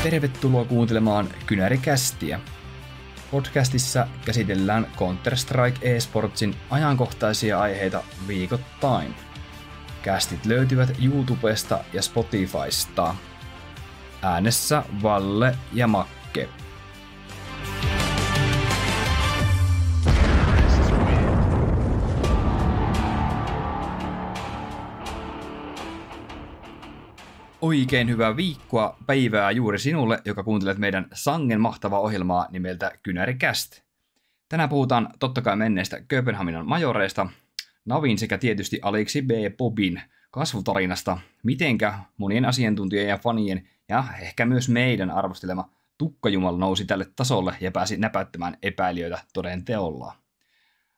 Tervetuloa kuuntelemaan Kynärikästiä. Podcastissa käsitellään Counter-Strike eSportsin ajankohtaisia aiheita viikoittain. Kästit löytyvät YouTubesta ja Spotifysta. Äänessä Valle ja Makke. Oikein hyvää viikkoa, päivää juuri sinulle, joka kuuntelet meidän sangen mahtavaa ohjelmaa nimeltä Kynärikäst. Tänään puhutaan totta kai menneistä Kööpenhaminan majoreista, Navin sekä tietysti Aleksi B. Bobin kasvutarinasta, mitenkä monien asiantuntijoiden ja fanien ja ehkä myös meidän arvostelema Tukkajumala nousi tälle tasolle ja pääsi näpäyttämään epäilijöitä toden teolla.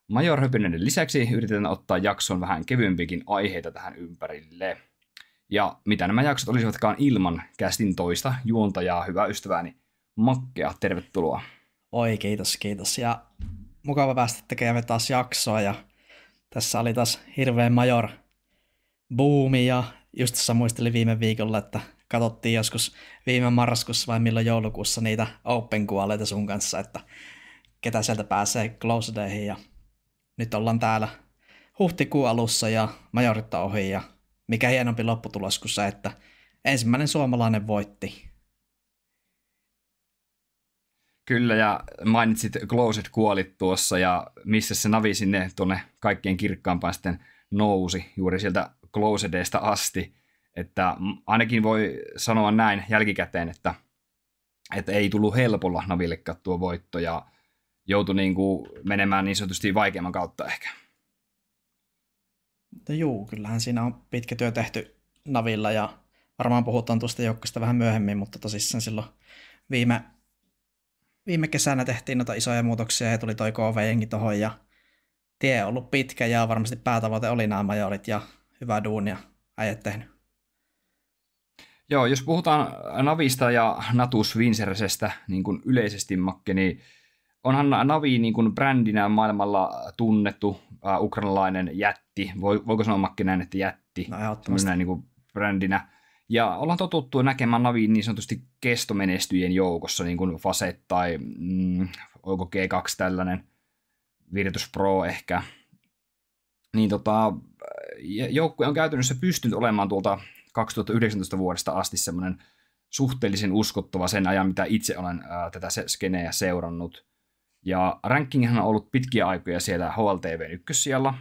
Major-höpinöiden lisäksi yritetään ottaa jakson vähän kevyempikin aiheita tähän ympärille. Ja mitä nämä jaksot olisivatkaan ilman kästin toista juontajaa, hyvää ystävääni Makkea, tervetuloa. Oi, kiitos. Ja mukava päästä tekemään taas jaksoa. Ja tässä oli taas hirveä major buumi. Ja just tässä muistelin viime viikolla, että katsottiin joskus viime marraskuussa vai milloin joulukuussa niitä open kuoleita sun kanssa, että ketä sieltä pääsee close dayhin. Ja nyt ollaan täällä huhtikuun alussa ja majorit on ohi ja mikä hienompi lopputulos kuin se, että ensimmäinen suomalainen voitti. Kyllä, ja mainitsit Closet kuolit tuossa, ja missä se Navi sinne tuonne kaikkein kirkkaampaan sitten nousi, juuri sieltä Closedesta asti. Että ainakin voi sanoa näin jälkikäteen, että ei tullut helpolla Navillekaan tuo voitto, ja joutui niin kuin menemään niin sanotusti vaikeamman kautta ehkä. Juu, kyllähän siinä on pitkä työ tehty Navilla ja varmaan puhutaan tuosta joukkoista vähän myöhemmin, mutta tosissaan silloin viime kesänä tehtiin noita isoja muutoksia ja tuli toi KV-jengi tohon ja tie on ollut pitkä ja varmasti päätavoite oli nämä majorit ja hyvää duunia äijät tehnyt. Joo, jos puhutaan Navista ja Natus Vincersestä niin kuin yleisesti, Makke, niin onhan Navi niin kuin brändinä maailmalla tunnettu ukrainalainen jätti. Voiko sanoa, Makke, näin, että jätti? No ehdottomasti. Niin kuin brändinä. Ja ollaan totuttu näkemään Naviin niin sanotusti kestomenestyjien joukossa, niin kuin Facet tai onko G2 tällainen, Virtus Pro ehkä. Niin joukkue on käytännössä pystynyt olemaan tuolta 2019 vuodesta asti semmoinen suhteellisen uskottava sen ajan, mitä itse olen tätä skeneä seurannut. Ja rankinghan on ollut pitkiä aikoja siellä HLTVn ykkössijalla.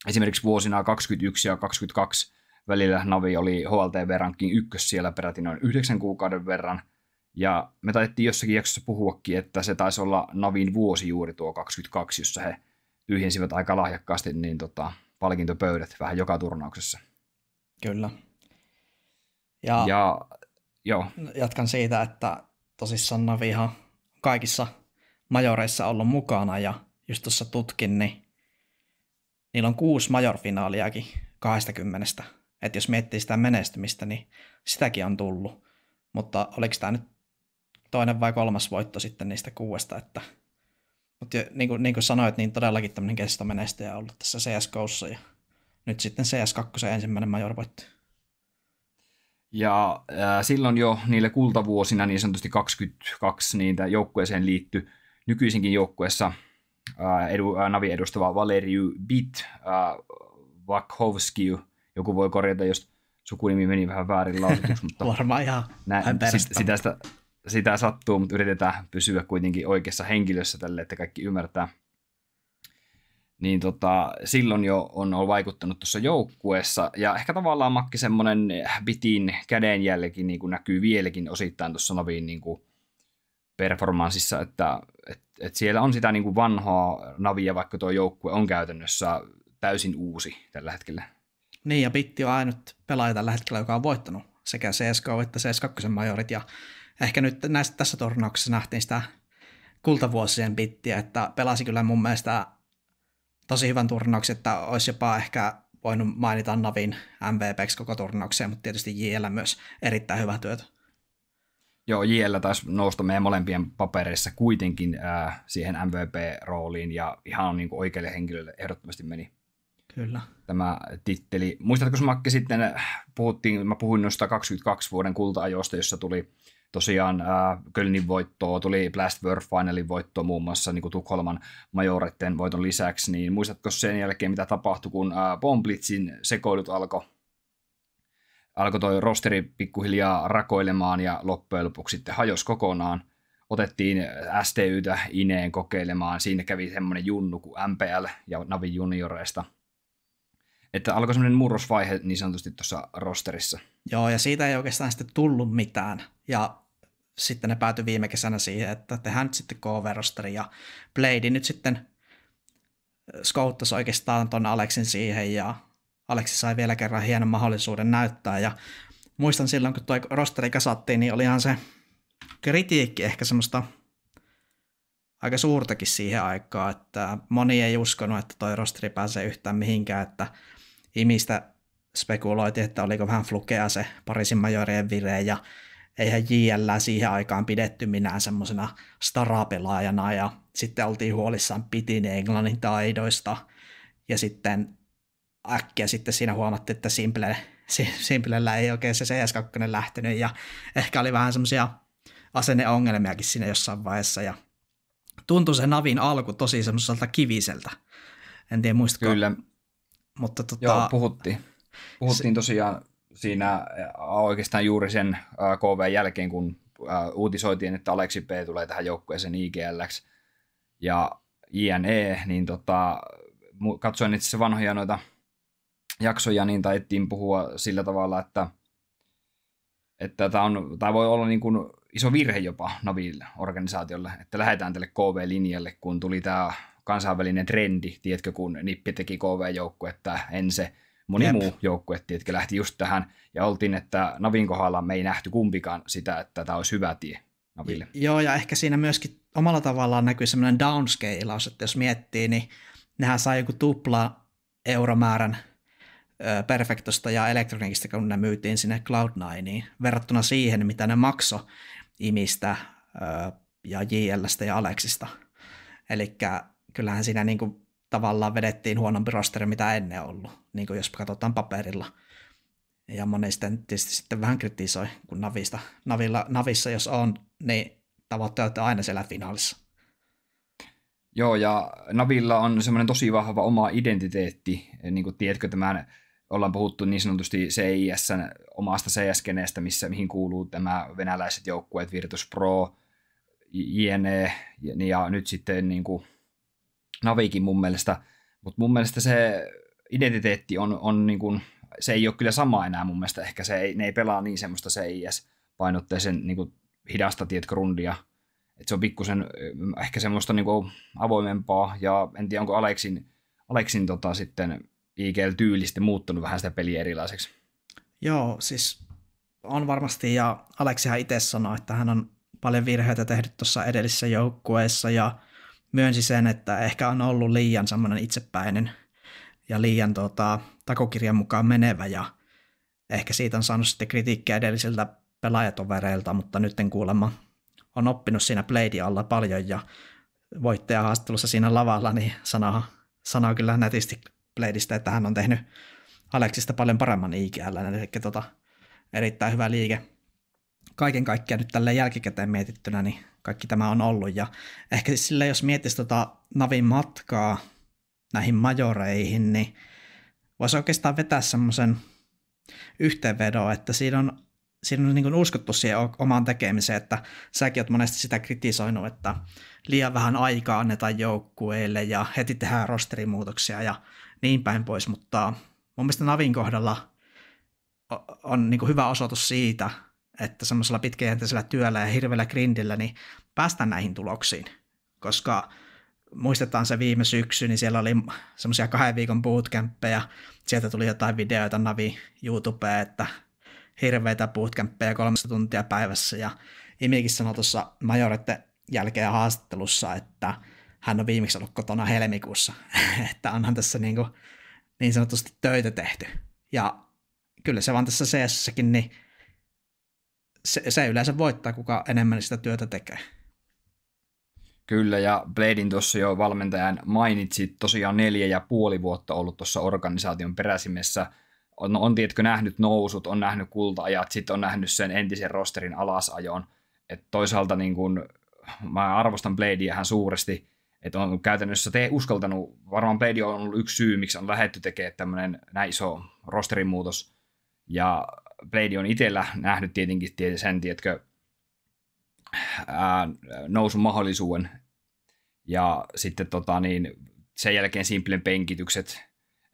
Esimerkiksi vuosina 21 ja 22 välillä Navi oli HLTV-ranking ykkössijalla peräti noin 9 kuukauden verran. Ja me taidettiin jossakin jaksossa puhuakin, että se taisi olla Navin vuosi juuri tuo 22, jossa he tyhjensivät aika lahjakkaasti niin palkintopöydät vähän joka turnauksessa. Kyllä. Ja joo. Jatkan siitä, että tosissaan Navihan kaikissa majoreissa ollut mukana ja just tuossa tutkin, niin niillä on 6 majorfinaaliakin 20. Että jos miettii sitä menestymistä, niin sitäkin on tullut. Mutta oliko tämä nyt toinen vai kolmas voitto sitten niistä 6? Mutta niin kuin sanoit, niin todellakin tämmöinen kestomenestyjä on ollut tässä CSGOssa ja nyt sitten CS2 ensimmäinen majorvoitto. Ja silloin jo niille kultavuosina, niin sanotusti 22, niitä joukkueeseen liittyi nykyisinkin joukkueessa Navi edustava Valeriu Bit Vakhovski. Joku voi korjata, jos sukunimi meni vähän väärin lausutuksi, mutta varmaan ihan sitä sattuu, mutta yritetään pysyä kuitenkin oikeassa henkilössä tälle, että kaikki ymmärtää. Niin silloin jo on vaikuttanut tuossa joukkueessa, ja ehkä tavallaan Makki semmoinen Bitin kädenjälki niin kuin näkyy vieläkin osittain tuossa Navin niin kuin performanssissa, että siellä on sitä niin kuin vanhaa Navia, vaikka tuo joukkue on käytännössä täysin uusi tällä hetkellä. Niin, ja Bitti on ainut pelaaja tällä hetkellä, joka on voittanut sekä CSGO että CS2 majorit, ja ehkä nyt tässä turnauksessa nähtiin sitä kultavuosien Bittiä, että pelasi kyllä mun mielestä tosi hyvän turnauksen, että olisi jopa ehkä voinut mainita Navin MVP:ksi koko turnaukseen, mutta tietysti JL myös erittäin hyvä työtä. Joo, JL taisi nousta meidän molempien papereissa kuitenkin siihen MVP-rooliin, ja ihan niin kuin oikealle henkilölle ehdottomasti meni. Kyllä. tämä titteli. Muistatko Makke sitten, mä puhuin noista 22 vuoden kulta-ajoista, jossa tuli tosiaan Kölnin voittoa, tuli Blast World Finalin voittoa muun muassa niin kuin Tukholman majoreiden voiton lisäksi, niin muistatko sen jälkeen, mitä tapahtui, kun Bomblitzin sekoilut alkoi toi rosteri pikkuhiljaa rakoilemaan ja loppujen lopuksi sitten hajosi kokonaan. Otettiin STYtä Ineen kokeilemaan, siinä kävi semmoinen junnu kuin MPL ja Navi junioreista. Että alkoi semmoinen murrosvaihe niin sanotusti tuossa rosterissa. Joo, ja siitä ei oikeastaan sitten tullut mitään. Ja sitten ne päätyi viime kesänä siihen, että tehdään nyt sitten KV-rosteri ja Blade nyt sitten skouttasi oikeastaan ton Aleksin siihen ja Aleksi sai vielä kerran hienon mahdollisuuden näyttää ja muistan silloin, kun tuo rosteri kasattiin, niin olihan se kritiikki ehkä semmoista aika suurtakin siihen aikaan, että moni ei uskonut, että toi rosteri pääsee yhtään mihinkään, että Imistä spekuloitiin, että oliko vähän flukea se Pariisin majorien vire ja eihän JL siihen aikaan pidetty minään semmoisena starapelaajana ja sitten oltiin huolissaan Pitin englannin taidoista ja sitten äkkiä sitten siinä huomattiin, että Simplellä ei oikein se CS2 lähtenyt ja ehkä oli vähän semmoisia asenneongelmiakin siinä jossain vaiheessa ja tuntui se Navin alku tosi semmoiselta kiviseltä. En tiedä muistatko. Kyllä. Mutta Joo, puhuttiin tosiaan siinä oikeastaan juuri sen KV jälkeen, kun uutisoitiin, että Aleksi P tulee tähän joukkueeseen IGLX ja JNE, niin katsoin itse asiassa vanhoja noita jaksoja, niin taidettiin puhua sillä tavalla, että tämä voi olla niin kuin iso virhe jopa Naville organisaatiolle, että lähdetään tälle KV-linjalle, kun tuli tämä kansainvälinen trendi, tiedätkö, kun Nippi teki KV-joukkuetta, Ense, moni muu joukkue, tiedätkö, lähti just tähän, ja oltiin, että Navin kohdalla me ei nähty kumpikaan sitä, että tämä olisi hyvä tie Naville. Joo, ja ehkä siinä myöskin omalla tavallaan näkyy semmoinen downscalaus, että jos miettii, niin nehän sai joku tupla euromäärän Perfectosta ja Electronicista, kun ne myytiin sinne Cloud9, verrattuna siihen, mitä ne maksoi Imistä ja JLstä ja Alexista. Eli kyllähän siinä niin kuin tavallaan vedettiin huonompi rosteri, mitä ennen ollut, niin kuin jos katsotaan paperilla. Ja moni sitten vähän kritisoi, kun Navissa jos on, niin tavoitteet on aina siellä finaalissa. Joo, ja Navilla on semmoinen tosi vahva oma identiteetti, niin kuin tiedätkö tämän, ollaan puhuttu niin sanotusti CIS:n omasta CS-keneestä, mihin kuuluu tämä venäläiset joukkueet, Virtus Pro, JNE ja nyt sitten niin kuin Navikin mun mielestä, mutta mun mielestä se identiteetti on niin kuin, se ei ole kyllä sama enää mun mielestä, ehkä ne ei pelaa niin semmoista CIS-painotteisen niin kuin hidasta, tiedätkö, rundia, että se on pikkusen ehkä semmoista niin kuin avoimempaa, ja en tiedä, onko Aleksin sitten IGL-tyyli sitten muuttunut vähän sitä peliä erilaiseksi. Joo, siis on varmasti, ja Aleksihan itse sanoi, että hän on paljon virheitä tehnyt tuossa edellisessä joukkueessa, ja myönsi sen, että ehkä on ollut liian semmoinen itsepäinen ja liian takokirjan mukaan menevä, ja ehkä siitä on saanut sitten kritiikkiä edellisiltä pelaajatovereilta, mutta nyt kuulemma on oppinut siinä Bladein alla paljon, ja voittajahaastattelussa siinä lavalla niin sanoo kyllä nätisti Bladeista, että hän on tehnyt Aleksista paljon paremman IGL, eli erittäin hyvä liike. Kaiken kaikkiaan nyt tälleen jälkikäteen mietittynä, niin kaikki tämä on ollut, ja ehkä siis silleen, jos miettisi Navin matkaa näihin majoreihin, niin voisi oikeastaan vetää semmoisen yhteenvedon, että siinä on niin kuin uskottu siihen omaan tekemiseen, että säkin oot monesti sitä kritisoinut, että liian vähän aikaa annetaan joukkueille ja heti tehdään rosterimuutoksia ja niin päin pois, mutta mun mielestä Navin kohdalla on niin kuin hyvä osoitus siitä, että semmoisella pitkäjänteisellä työllä ja hirveällä grindillä niin päästään näihin tuloksiin, koska muistetaan se viime syksy, niin siellä oli semmoisia 2 viikon bootcampeja, sieltä tuli jotain videoita Navi YouTubeen, että hirveitä bootcampeja 3 tuntia päivässä, ja Imikin sanoi tuossa majoreiden jälkeen haastattelussa, että hän on viimeksi ollut kotona helmikuussa, että onhan tässä niin sanotusti töitä tehty, ja kyllä se vaan tässä CS-säkin, niin se yleensä voittaa, kuka enemmän sitä työtä tekee. Kyllä, ja Bladein tuossa jo valmentajan mainitsit, tosiaan 4,5 vuotta ollut tuossa organisaation peräsimessä. On tiedätkö, nähnyt nousut, on nähnyt kulta-ajat, sitten on nähnyt sen entisen rosterin alasajon. Et toisaalta niin kun, mä arvostan Bladea ihan suuresti, että on käytännössä uskaltanut, varmaan Blade on ollut yksi syy, miksi on lähdetty tekemään tämmöinen näin iso rosterin muutos. Ja Blade on itsellä nähnyt tietenkin sen, tiedätkö, nousun mahdollisuuden. Ja sitten sen jälkeen Simplen penkitykset,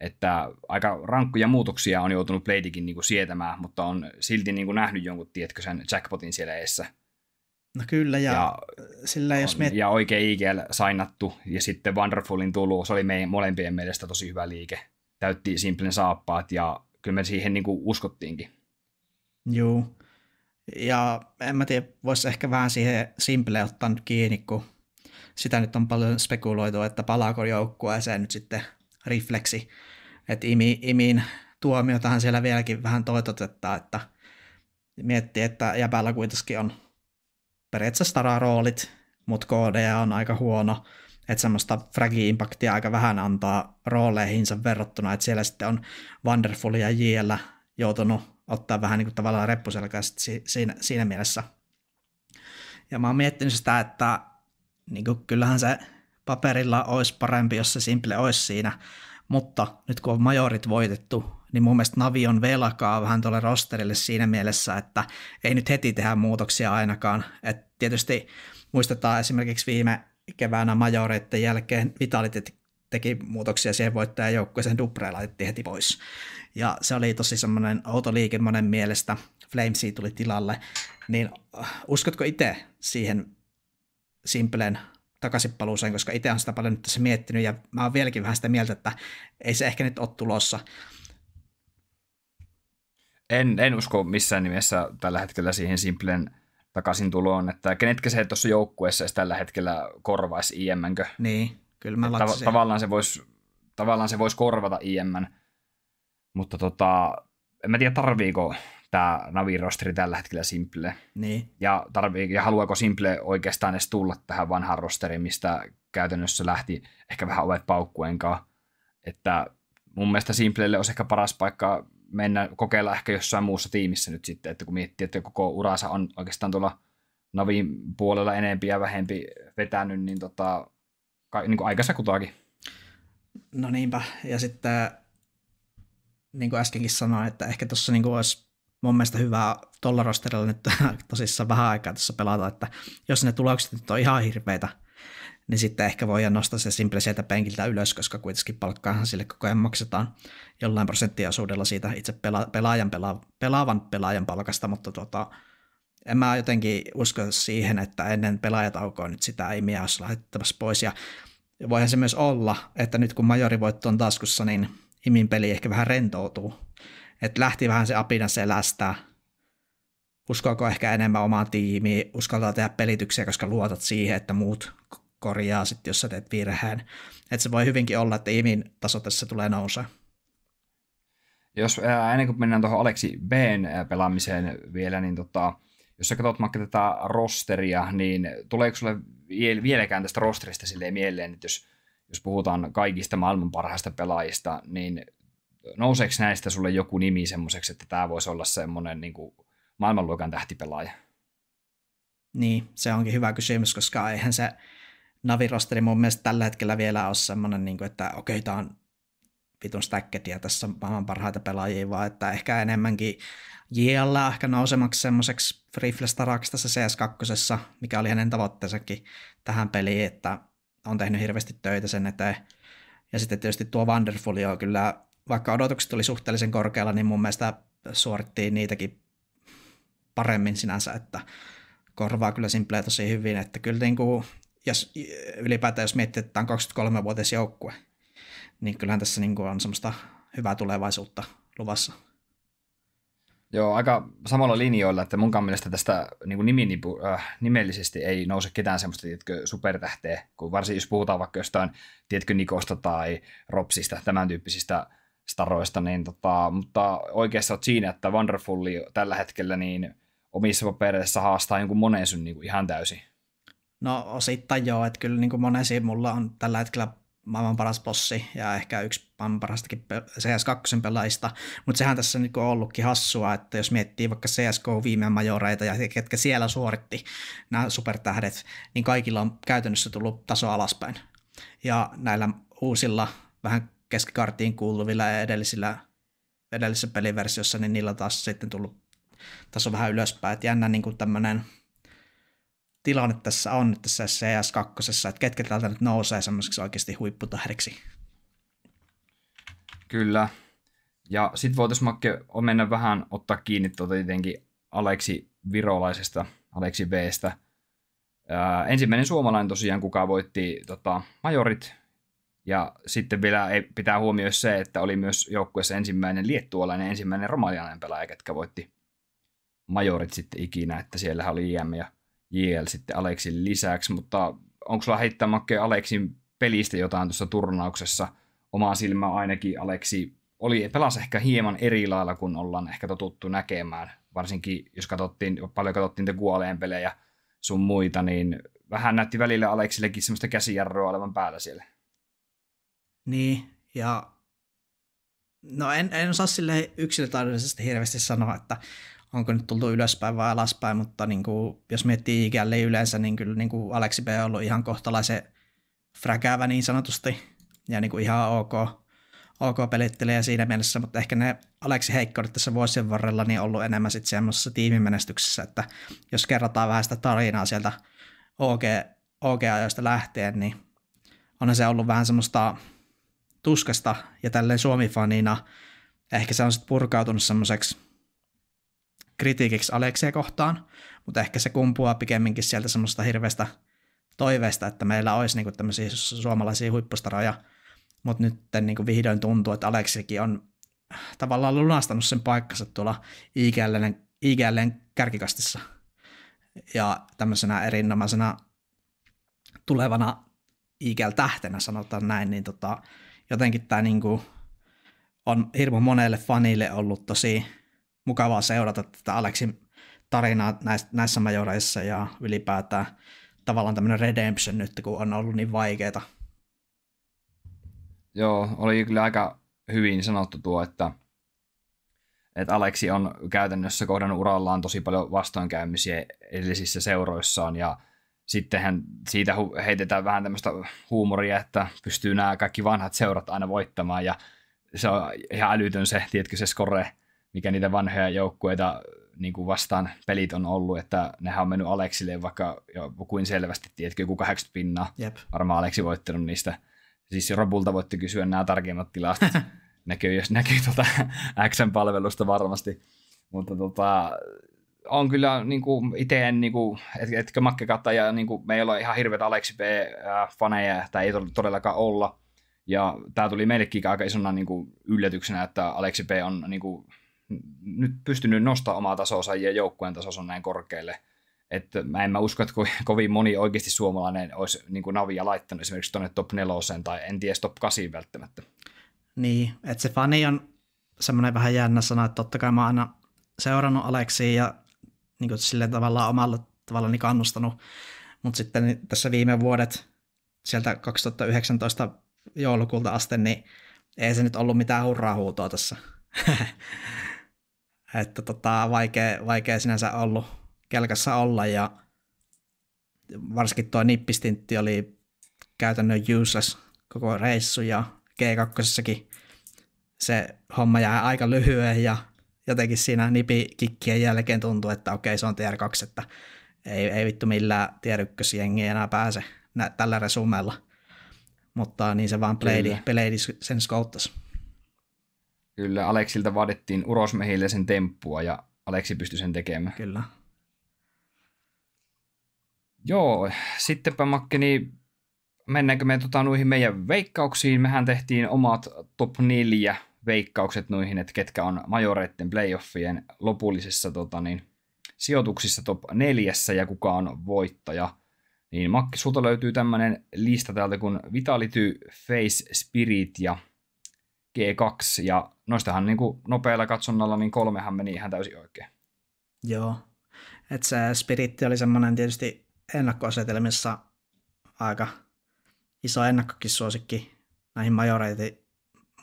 että aika rankkuja muutoksia on joutunut Bladekin niin kuin sietämään, mutta on silti niin kuin nähnyt jonkun, tiedätkö, sen jackpotin siellä eessä. No kyllä, ja sillä jos ja oikein IGL sainattu, ja sitten Wonderfulin tullut, se oli meidän molempien mielestä tosi hyvä liike. Täytti Simplen saappaat, ja kyllä me siihen niin kuin uskottiinkin. Joo, ja en mä tiedä, voisi ehkä vähän siihen Simpleen ottaa nyt kiinni, kun sitä nyt on paljon spekuloitu, että palaako joukkueeseen nyt sitten refleksi, että Imin tuomiotahan siellä vieläkin vähän toitotettaa, että miettii, että jäbällä kuitenkin on periaatteessa stara-roolit, mutta KD on aika huono, että semmoista fragi-impaktia aika vähän antaa rooleihinsa verrattuna, että siellä sitten on Wonderful ja JL joutunut ottaa vähän niin kuin tavallaan reppuselkää siinä mielessä. Ja mä oon miettinyt sitä, että niin kuin kyllähän se paperilla olisi parempi, jos se Simple olisi siinä, mutta nyt kun on majorit voitettu, niin mun mielestä Navi on velkaa vähän tuolle rosterille siinä mielessä, että ei nyt heti tehdä muutoksia ainakaan. Et tietysti muistetaan esimerkiksi viime keväänä majoreiden jälkeen Vitality teki muutoksia siihen voittajajoukkueeseen, Dupree laitettiin heti pois. Ja se oli tosi semmoinen outo liike monen mielestä, Flamesi tuli tilalle, niin uskotko itse siihen Simplen takaisinpaluuseen, koska itse olen sitä paljon nyt tässä miettinyt, ja mä oon vieläkin vähän sitä mieltä, että ei se ehkä nyt ole tulossa. En usko missään nimessä tällä hetkellä siihen Simplen takaisin tuloon, että kenetkä se tuossa joukkueessa tällä hetkellä korvaisi IM-nkö? Niin, kyllä mä laitsin. Tavallaan se voisi korvata IM-n, mutta en mä tiedä tarviiko tämä Navi-rosteri tällä hetkellä Simple. Niin. Ja haluaako Simple oikeastaan edes tulla tähän vanhaan rosteriin, mistä käytännössä lähti ehkä vähän ovet paukkuenkaan. Että mun mielestä Simplelle olisi ehkä paras paikka mennä kokeilla ehkä jossain muussa tiimissä nyt sitten, että kun miettii, että koko uransa on oikeastaan tuolla Navin puolella enempi ja vähempi vetänyt, niin, niin kuin aikaisemmin kutakin. No niinpä, ja sitten niin kuin äskenkin sanoin, että ehkä tuossa niin olisi mun mielestä hyvä tuolla rosterilla nyt tosissaan vähän aikaa tuossa pelata, että jos ne tulokset nyt on ihan hirveitä, niin sitten ehkä voidaan nostaa se Simple sieltä penkiltä ylös, koska kuitenkin palkkaahan sille koko ajan maksetaan jollain prosenttiosuudella siitä itse pelaavan pelaajan palkasta, mutta en mä jotenkin usko siihen, että ennen pelaajataukoa nyt sitä ei mies olisi lähettävässä pois, ja voihan se myös olla, että nyt kun majorivoitto on taskussa, niin Imin peli ehkä vähän rentoutuu, että lähti vähän se apina selästä, uskoako ehkä enemmän omaan tiimiin, uskaltaa tehdä pelityksiä, koska luotat siihen, että muut korjaa sitten, jos sä teet virheen. Että se voi hyvinkin olla, että Imin taso tässä tulee nousee. Jos ennen kuin mennään tuohon Aleksi B:n pelaamiseen vielä, niin jos sä katsot vaikka tätä rosteria, niin tuleeko sulle vieläkään tästä rosterista silleen mieleen, että jos puhutaan kaikista maailman parhaista pelaajista, niin nouseeko näistä sulle joku nimi semmoiseksi, että tämä voisi olla semmoinen niin kuin maailmanluokan tähtipelaaja? Niin, se onkin hyvä kysymys, koska eihän se Navi-rosteri mun mielestä tällä hetkellä vielä ole semmoinen, niin kuin, että okei, tämä on vitun stäkket ja tässä on maailman parhaita pelaajia, vaan että ehkä enemmänkin JL ehkä nousemaksi semmoiseksi riflestaraksi tässä CS2, mikä oli hänen tavoitteensakin tähän peliin, että on tehnyt hirveästi töitä sen eteen. Ja sitten tietysti tuo Wonderful on kyllä, vaikka odotukset oli suhteellisen korkealla, niin mun mielestä suorittiin niitäkin paremmin sinänsä, että korvaa kyllä Simpleä tosi hyvin, että kyllä niin kuin, jos ylipäätään jos miettii, että tämä on 23-vuotias joukkue, niin kyllähän tässä niin kuin on semmoista hyvää tulevaisuutta luvassa. Joo, aika samalla linjoilla, että munkaan mielestä tästä niin kuin nimellisesti ei nouse ketään semmoista supertähteä, kun varsin jos puhutaan vaikka jostain Nikosta tai Ropsista, tämän tyyppisistä staroista, niin mutta oikeassa olet siinä, että Wonderful tällä hetkellä niin omissa papereissa haastaa jonkun monen sun niin kuin ihan täysin. No osittain joo, että kyllä niin kuin monesti mulla on tällä hetkellä maailman paras bossi ja ehkä yksi maailman parastakin CS2 pelaajista, mutta sehän tässä niin on ollutkin hassua, että jos miettii vaikka CSGO viime majoreita ja ketkä siellä suoritti nämä supertähdet, niin kaikilla on käytännössä tullut taso alaspäin. Ja näillä uusilla vähän keskikarttiin kuuluvilla ja edellisissä peliversiossa, niin niillä on taas sitten tullut taso vähän ylöspäin. Että jännä niin kuin tämmöinen tilanne tässä on nyt tässä CS2, että ketkä täältä nyt nousee semmoiseksi oikeasti huipputähdeksi. Kyllä. Ja sitten voitaisiin Makke mennä vähän ottaa kiinni tietenkin Aleksi Virolaisesta, Aleksi V:stä. Ensimmäinen suomalainen tosiaan, kuka voitti majorit. Ja sitten vielä pitää huomioida se, että oli myös joukkueessa ensimmäinen liettualainen, ensimmäinen romanialainen pelaaja, ketkä voitti majorit sitten ikinä, että siellä oli IM ja JL sitten Aleksin lisäksi, mutta onko sulla heittää Makke Aleksin pelistä jotain tuossa turnauksessa? Omaa silmää ainakin Aleksi pelasi ehkä hieman eri lailla, kun ollaan ehkä totuttu näkemään, varsinkin jos paljon katsottiin The Gualeen pelejä sun muita, niin vähän näytti välillä Aleksillekin semmoista käsijarroa olevan päällä siellä. Niin, ja no en osaa sille yksilötaidollisesti hirveästi sanoa, että onko nyt tultu ylöspäin vai alaspäin, mutta niin kuin, jos miettii ikälle yleensä, niin kyllä niin kuin Aleksi B on ollut ihan kohtalaisen fräkäävä niin sanotusti, ja niin kuin ihan ok pelittelijä siinä mielessä, mutta ehkä ne Aleksi heikkoudet tässä vuosien varrella niin on ollut enemmän sitten semmoisessa tiimimenestyksessä, että jos kerrotaan vähän sitä tarinaa sieltä OG-ajoista lähtien, niin on se ollut vähän semmoista tuskasta, ja tälleen Suomi-fanina ehkä se on sitten purkautunut semmoiseksi kritiikiksi Aleksia kohtaan, mutta ehkä se kumpuaa pikemminkin sieltä semmoista hirveästä toiveesta, että meillä olisi niinku tämmöisiä suomalaisia huippustaroja, mutta nyt niinku vihdoin tuntuu, että Aleksikin on tavallaan lunastanut sen paikkansa tuolla IGL:n kärkikastissa. Ja tämmöisenä erinomaisena tulevana IGL-tähtenä, sanotaan näin, niin jotenkin tämä niinku on hirveän monelle fanille ollut tosi mukavaa seurata tätä Aleksin tarinaa näissä majoreissa ja ylipäätään tavallaan tämmöinen redemption nyt, kun on ollut niin vaikeaa. Joo, oli kyllä aika hyvin sanottu tuo, että Aleksi on käytännössä kohdannut urallaan tosi paljon vastoinkäymisiä edellisissä seuroissaan ja sittenhän siitä heitetään vähän tämmöistä huumoria, että pystyy nämä kaikki vanhat seurat aina voittamaan ja se on ihan älytön se, tiedätkö, se score, mikä niitä vanhoja joukkueita niin kuin vastaan pelit on ollut, että nehän on mennyt Aleksille vaikka jo kuin selvästi, tiedätkö, joku 80 pinnaa. Jep. Varmaan Aleksi voittanut niistä. Siis Robulta voitte kysyä nämä tarkemmat tilastot. näkyy X-palvelusta varmasti. Mutta on kyllä niinku itse en niinku, etkö Makke kattaa ja niinku, me ei ole ihan hirveät Aleksi B-faneja, tai ei todellakaan olla. Ja tämä tuli meillekin aika isona niinku yllätyksenä, että Aleksi B on niinku nyt pystynyt nostamaan omaa tasonsa ja joukkueen tasossa näin korkealle. Että en mä usko, että kovin moni oikeasti suomalainen olisi niinku navia laittanut esimerkiksi tuonne top 4 tai en tiedä top 8 välttämättä. Niin, että se fani on semmoinen vähän jännä sana, että totta kai mä oon aina seurannut Aleksia ja niin silleen tavallaan omalla tavallaan kannustanut, mutta sitten tässä viime vuodet sieltä 2019 joulukuulta asti, niin ei se nyt ollut mitään hurraa-huutoa tässä. Että vaikea sinänsä ollut kelkassa olla ja varsinkin tuo nippistintti oli käytännön useless koko reissu ja G2:ssakin se homma jää aika lyhyen ja jotenkin siinä nipikikkien jälkeen tuntuu, että okei, se on tier 2, että ei vittu millään tier 1 jengiä enää pääse tällä resumella. Mutta niin se vaan peleidi sen skouttas. Kyllä, Aleksilta vaadittiin urosmehille sen temppua ja Aleksi pystyi sen tekemään. Kyllä. Joo, sittenpä Makke, niin mennäänkö me noihin meidän veikkauksiin? Mehän tehtiin omat top 4 veikkaukset noihin, että ketkä on majoreiden playoffien lopullisessa sijoituksissa top 4 ja kuka on voittaja. Niin Makke, sulta löytyy tämmöinen lista täältä kuin Vitality, Face, Spirit ja G2, ja noistahan niin kuin nopealla katsonnalla niin 3 meni ihan täysin oikein. Joo, että se Spirit oli semmoinen tietysti ennakkoasetelmissa aika iso ennakkokin suosikki näihin majoreihin,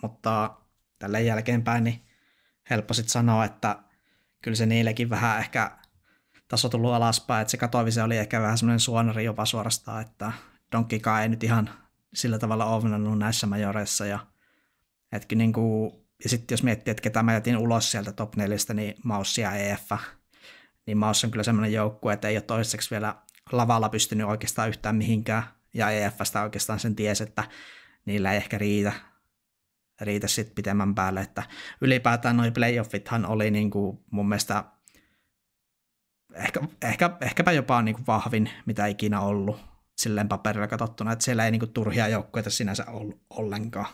mutta tällä jälkeenpäin niin helppo sitten sanoa, että kyllä se niillekin vähän ehkä taso tullut alaspäin, että se Katowice oli ehkä vähän semmoinen suonari jopa suorastaan, että Donkeykaan ei nyt ihan sillä tavalla ovnannut näissä majoreissa ja ja sitten jos miettii, että ketä mä jätin ulos sieltä top 4, niin Maussi ja EF, niin Maus on kyllä semmoinen joukkue, että ei ole toiseksi vielä lavalla pystynyt oikeastaan yhtään mihinkään, ja EFstä oikeastaan sen ties, että niillä ei ehkä riitä sitten pitemmän päälle, että ylipäätään noi playoffithan oli niinku mun mielestä ehkäpä jopa niinku vahvin, mitä ikinä ollut silleen paperilla katsottuna, että siellä ei niinku turhia joukkueita sinänsä ollut ollenkaan.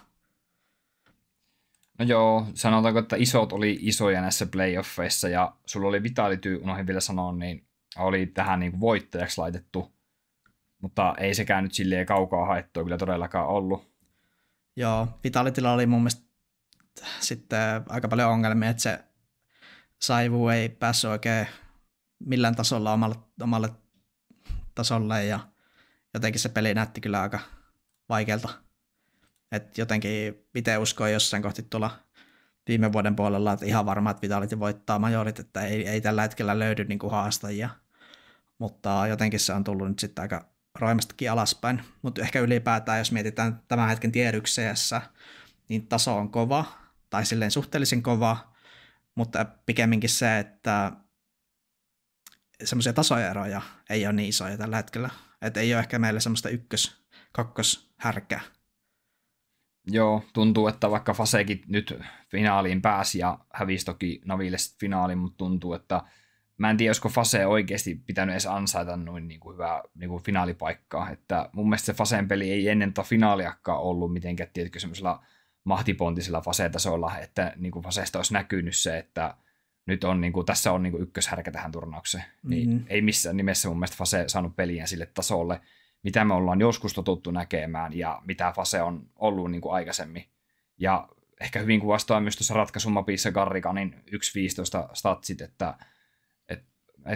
No joo, sanotaanko, että isot oli isoja näissä playoffeissa, ja sulla oli Vitality, unohdin vielä sanoa, niin oli tähän niin kuin voittajaksi laitettu, mutta ei sekään nyt silleen kaukaa haettua kyllä todellakaan ollut. Joo, Vitalitylla oli mun mielestä sitten aika paljon ongelmia, että se Saivu ei päässyt oikein millään tasolla omalle tasolle, ja jotenkin se peli näytti kyllä aika vaikealta. Että jotenkin itse uskoin jossain kohti tuolla viime vuoden puolella, että ihan varma, että Vitality voittaa majorit, että ei tällä hetkellä löydy niin kuin haastajia. Mutta jotenkin se on tullut nyt sitten aika roimastakin alaspäin. Mutta ehkä ylipäätään, jos mietitään tämän hetken tier 1:ssä, niin taso on kova, tai silleen suhteellisen kova, mutta pikemminkin se, että semmoisia tasoeroja ei ole niin isoja tällä hetkellä. Että ei ole ehkä meillä semmoista kakkos-härkää. Joo, tuntuu, että vaikka Fasekin nyt finaaliin pääsi ja hävisi toki Naville finaaliin, mutta tuntuu, että mä en tiedä, olisiko Fase oikeasti pitänyt edes ansaita noin niin kuin hyvää niin kuin finaalipaikkaa. Että mun mielestä se Faseen peli ei ennen finaaliakaan ollut mitenkään, tiedätkö, semmoisella mahtipontisella Fase-tasolla, että niin kuin Faseesta olisi näkynyt se, että nyt on, niin kuin, tässä on niin kuin ykköshärkä tähän turnaukseen. Niin ei missään nimessä mun mielestä Fase saanut peliä sille tasolle, mitä me ollaan joskus totuttu näkemään ja mitä Fase on ollut niin kuin aikaisemmin. Ja ehkä hyvin kuvastaa myös tuossa ratkaisumapissa Garriganin 1.15 statsit, että